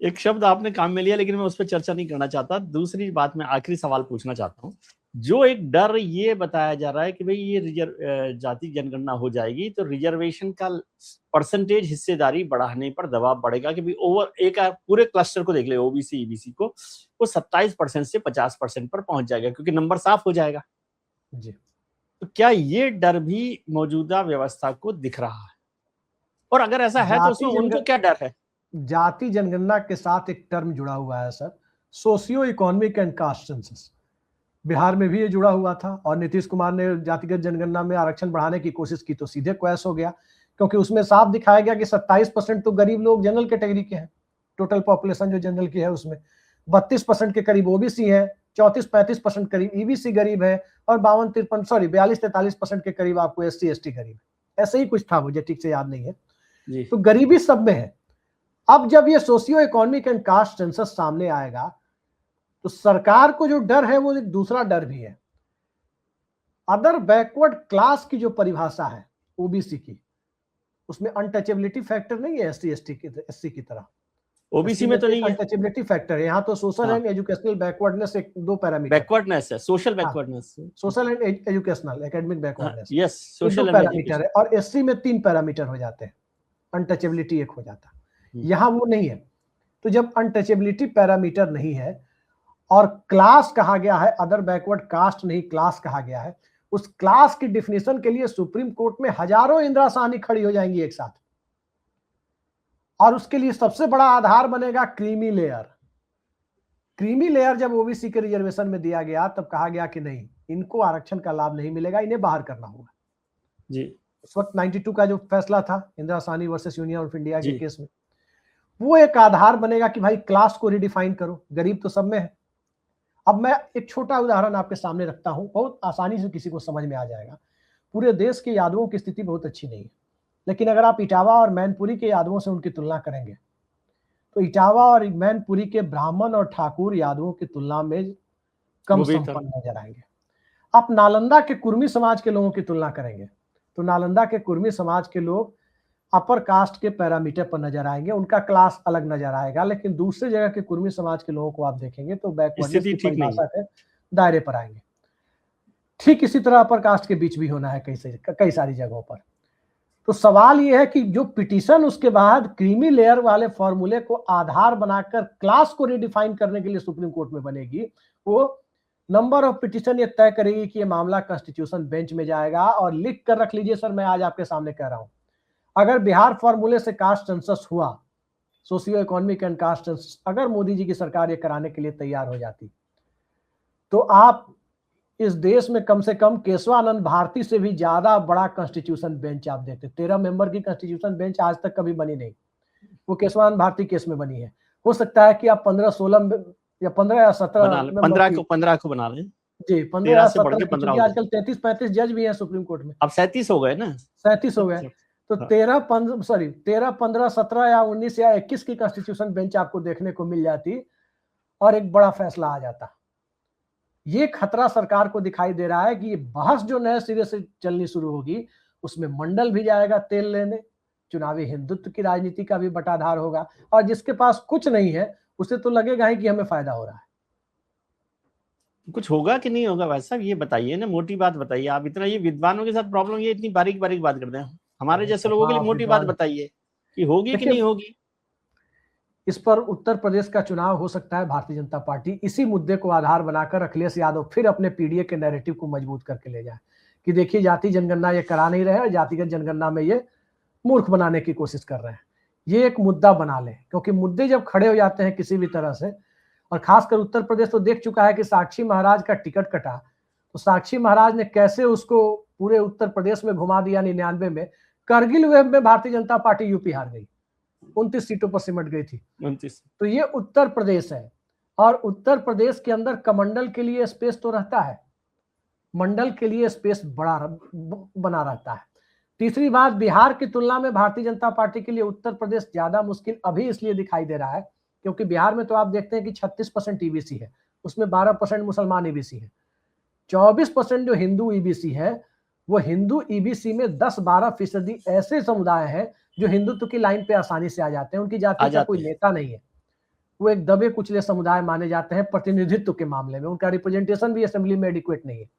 एक शब्द आपने काम में लिया, लेकिन मैं उस पर चर्चा नहीं करना चाहता। दूसरी बात मैं आखिरी सवाल पूछना चाहता हूँ। जो एक डर ये बताया जा रहा है कि भाई ये जाति जनगणना हो जाएगी तो रिजर्वेशन का परसेंटेज हिस्सेदारी बढ़ाने पर दबाव बढ़ेगा कि भाई ओवर एक पूरे क्लस्टर को देख ले, ओबीसी ईबीसी को, वो 27% से 50% पर पहुंच जाएगा क्योंकि नंबर साफ हो जाएगा जी। तो क्या ये डर भी मौजूदा व्यवस्था को दिख रहा है, और अगर ऐसा है तो उसमें उनको क्या डर है? जाति जनगणना के साथ एक टर्म जुड़ा हुआ है sir, socio economic and caste census. Bihar में भी ये जुड़ा हुआ था और नीतीश कुमार ने जातिगत जनगणना में आरक्षण बढ़ाने की कोशिश की तो सीधे क्वैश हो गया, क्योंकि उसमें साफ दिखाया गया कि 27% तो गरीब लोग जनरल कैटेगरी के हैं, टोटल पॉपुलेशन जो जनरल की है उसमें 32% के करीब ओबीसी है, 34-35% करीब ईबीसी गरीब है, और 42-43% के करीब आपको एससी एसटी गरीब, ऐसे ही कुछ था, मुझे ठीक से याद नहीं है जी। तो गरीबी सब में है। अब जब ये socio economic and caste census सामने आएगा तो सरकार को जो डर है वो एक दूसरा डर भी है। अदर बैकवर्ड क्लास की जो परिभाषा है ओबीसी की, उसमें अनटचेबिलिटी फैक्टर नहीं है एससी की तरह। ओबीसी में तो नहीं है अनटचेबिलिटी फैक्टर है, यहाँ तो सोशल एंड एजुकेशनल बैकवर्डनेस एक दो पैरामीटर, बैकवर्डनेस है, social backwardness, social and educational academic backwardness, yes, social parameter है, और एससी में 3 पैरामीटर हो जाते हैं, अनटचेबिलिटी एक हो जाता है, यहाँ वो नहीं है। तो जब अनटचेबिलिटी पैरामीटर नहीं है और क्लास कहा गया है, अदर बैकवर्ड कास्ट नहीं क्लास कहा गया है, उस क्लास की डिफिनेशन के लिए सुप्रीम कोर्ट में हजारों इंदिरा साहनी खड़ी हो जाएंगी एक साथ, और उसके लिए सबसे बड़ा आधार बनेगा क्रीमी लेयर। क्रीमी लेयर जब ओबीसी के रिजर्वेशन में दिया गया तब कहा गया कि नहीं, इनको आरक्षण का लाभ नहीं मिलेगा, इन्हें बाहर करना होगा जी। उस वक्त 92 का जो फैसला था Indira Sahni versus union of India के केस में, वो एक आधार बनेगा कि भाई क्लास को रिडिफाइन करो, गरीब तो सब में है। अब मैं एक छोटा उदाहरण आपके सामने रखता हूं, बहुत आसानी से किसी को समझ में आ जाएगा। पूरे देश के यादवों की स्थिति बहुत अच्छी नहीं है, लेकिन अगर आप इटावा और मैनपुरी के यादवों से उनकी तुलना करेंगे तो इटावा और मैनपुरी के ब्राह्मण और ठाकुर यादवों की तुलना में कम संपन्न नजर आएंगे। आप नालंदा के कुर्मी समाज के लोगों की तुलना करेंगे तो नालंदा के कुर्मी समाज के लोग अपर कास्ट के पैरामीटर पर नजर आएंगे, उनका क्लास अलग नजर आएगा, लेकिन दूसरी जगह के कुर्मी समाज के लोगों को आप देखेंगे तो बैकवर्डनेस की परिभाषा के दायरे पर आएंगे। ठीक इसी तरह अपर कास्ट के बीच भी होना है कई सारी जगहों पर। तो सवाल यह है कि जो पिटीशन उसके बाद क्रीमी लेयर वाले फॉर्मूले को आधार बनाकर क्लास को रिडिफाइन करने के लिए सुप्रीम कोर्ट में बनेगी, वो नंबर ऑफ पिटीशन ये तय करेगी कि ये मामला कॉन्स्टिट्यूशन बेंच में जाएगा। और लिख कर रख लीजिए सर, मैं आज आपके सामने कह रहा हूं, अगर बिहार फॉर्मूले से कास्ट सेंसस हुआ, socio economic and caste census, अगर मोदी जी की सरकार ये कराने के लिए तैयार हो जाती तो आप इस देश में कम से कम केशवानंद भारती से भी ज्यादा बड़ा कॉन्स्टिट्यूशन बेंच आप देखते। 13 मेंबर की कॉन्स्टिट्यूशन बेंच आज तक कभी बनी नहीं, वो केशवानंद भारती केस में बनी है। हो सकता है कि आप 15-16 या 15 या 17 15 को बना लें जी, 15 या 17, आजकल 33-35 जज भी हैं सुप्रीम कोर्ट में, अब 37 हो गए ना, 37 हो गए। तो 13, 15, 17 या 19 या 21 की कॉन्स्टिट्यूशन बेंच आपको देखने को मिल जाती और एक बड़ा फैसला आ जाता। ये खतरा सरकार को दिखाई दे रहा है कि ये बहस जो नए सिरे से चलनी शुरू होगी उसमें मंडल भी जाएगा तेल लेने, चुनावी हिंदुत्व की राजनीति का भी बटाधार होगा, और जिसके पास कुछ नहीं है उसे तो लगेगा ही कि हमें फायदा हो रहा है। कुछ होगा कि नहीं होगा वैसा ये बताइए ना, मोटी बात बताइए आप। इतना ये विद्वानों के साथ प्रॉब्लम, ये इतनी बारीक बारीक बात करते हैं, हमारे जैसे लोगों के लिए मोटी बात बताइए कि होगी कि नहीं होगी। इस पर उत्तर प्रदेश का चुनाव हो सकता है, भारतीय जनता पार्टी इसी मुद्दे को आधार बनाकर अखिलेश यादव फिर अपने पीडीए के नैरेटिव को मजबूत करके ले जाए कि देखिए जाति जनगणना ये करा नहीं रहे और जातिगत जनगणना में ये मूर्ख बनाने की कोशिश कर रहे हैं। ये एक मुद्दा बना ले, क्योंकि मुद्दे जब खड़े हो जाते हैं किसी भी तरह से, और खासकर उत्तर प्रदेश तो देख चुका है कि साक्षी महाराज का टिकट कटा तो साक्षी महाराज ने कैसे उसको पूरे उत्तर प्रदेश में घुमा दिया। 99 में करगिल वेव में भारतीय जनता पार्टी यूपी हार गई, 29 सीटों पर सिमट गई थी। 29। तो ये उत्तर प्रदेश है, और उत्तर प्रदेश के अंदर कमंडल के लिए स्पेस तो रहता है, मंडल के लिए स्पेस बना रहता है। तीसरी बात, बिहार की तुलना में भारतीय जनता पार्टी के लिए उत्तर प्रदेश ज्यादा मुश्किल अभी इसलिए दिखाई दे रहा है क्योंकि बिहार में तो आप देखते हैं कि 36% ईबीसी है, उसमें 12% मुसलमान ईबीसी है, 24% जो हिंदू ईबीसी है, वो हिंदू ईबीसी में 10-12% ऐसे समुदाय हैं जो हिंदुत्व की लाइन पे आसानी से आ जाते हैं, उनकी जाति का कोई नेता नहीं है, वो एक दबे कुचले समुदाय माने जाते हैं प्रतिनिधित्व के मामले में, उनका रिप्रेजेंटेशन भी असेंबली में एडिक्वेट नहीं है।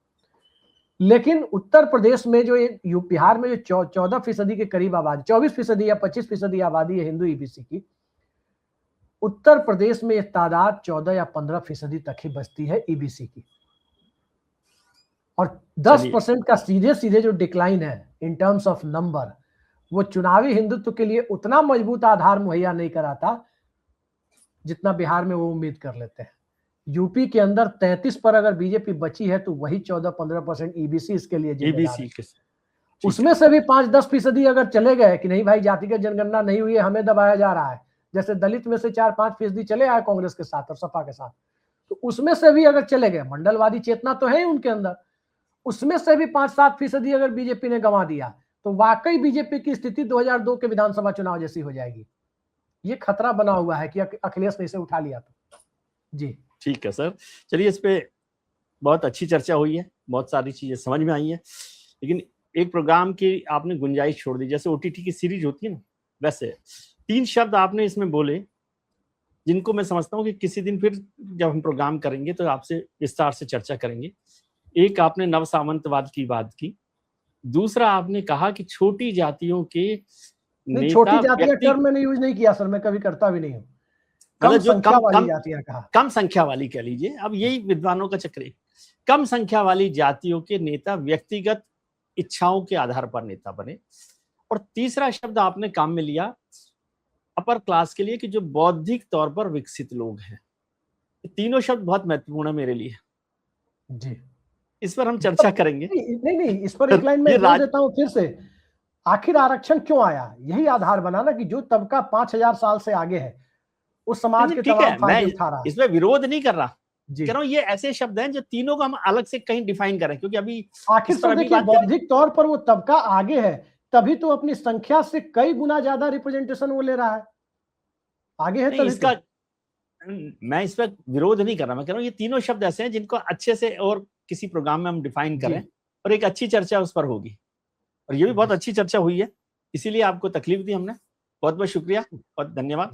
लेकिन उत्तर प्रदेश में जो बिहार में जो 14% के करीब आबादी, 24% या 25% आबादी है हिंदू ईबीसी की, उत्तर प्रदेश में तादाद 14 या 15% तक ही बचती है ईबीसी की। और 10% का सीधे सीधे जो डिक्लाइन है इन टर्म्स ऑफ नंबर, वो चुनावी हिंदुत्व के लिए उतना मजबूत आधार मुहैया नहीं कराता जितना बिहार में वो उम्मीद कर लेते हैं। यूपी के अंदर 33 पर अगर बीजेपी बची है तो वही 14-15% ईबीसी इसके लिए जिम्मेदार है। उसमें से भी 5-10% अगर चले गए कि नहीं भाई जातिगत जनगणना नहीं हुई है, हमें दबाया जा रहा है, जैसे दलित में से 4-5% चले आए कांग्रेस के साथ और सपा के साथ, तो उसमें से भी अगर चले गए, मंडलवादी चेतना तो है उनके अंदर, उसमें से भी 5-7% अगर बीजेपी ने गंवा दिया तो वाकई बीजेपी की स्थिति 2002 के विधानसभा चुनाव जैसी हो जाएगी। ये खतरा बना हुआ है कि अखिलेश ने इसे उठा लिया तो। जी ठीक है सर, चलिए इस पे बहुत अच्छी चर्चा हुई है, बहुत सारी चीजें समझ में आई है, लेकिन एक प्रोग्राम की आपने गुंजाइश छोड़ दी, जैसे ओटीटी की सीरीज होती है ना, वैसे 3 शब्द आपने इसमें बोले जिनको मैं समझता हूँ कि किसी दिन फिर जब हम प्रोग्राम करेंगे तो आपसे विस्तार से चर्चा करेंगे। एक आपने नव सामंतवाद की बात की, दूसरा आपने कहा कि छोटी जातियों के नहीं, छोटी जातियां टर्म मैंने यूज नहीं किया सर, मैं कभी करता भी नहीं हूँ। कम संख्या वाली जातियां कहा, कम संख्या वाली कह लीजिए, अब यही विद्वानों का चक्र है। कम संख्या वाली जातियों के नेता व्यक्तिगत इच्छाओं के आधार पर नेता बने। और तीसरा शब्द आपने काम में लिया अपर क्लास के लिए कि जो बौद्धिक तौर पर विकसित लोग हैं। तीनों शब्द बहुत महत्वपूर्ण है मेरे लिए जी, इस पर हम चर्चा करेंगे। नहीं, इस पर एक लाइन में जोड़ देता हूं फिर से। आखिर आरक्षण क्यों आया? यही आधार बना ना कि जो तबका 5000 साल से आगे है उस समाज के तमाम फायदे उठा रहा है। इसमें विरोध नहीं कर रहा, कह रहा हूं ये ऐसे शब्द हैं जो तीनों को हम अलग से कहीं डिफाइन करें, क्योंकि अभी आखिर सर देखिए बौद्धिक तौर पर वो तबका आगे है, तभी तो अपनी संख्या से कई गुना ज्यादा रिप्रेजेंटेशन वो ले रहा है, आगे है तभी। इसका मैं इस पर विरोध नहीं कर रहा, मैं कह रहा हूँ ये तीनों शब्द ऐसे हैं जिनको अच्छे से और किसी प्रोग्राम में हम डिफाइन करें और एक अच्छी चर्चा उस पर होगी। और ये भी बहुत अच्छी चर्चा हुई है, इसीलिए आपको तकलीफ दी हमने। बहुत बहुत शुक्रिया और धन्यवाद।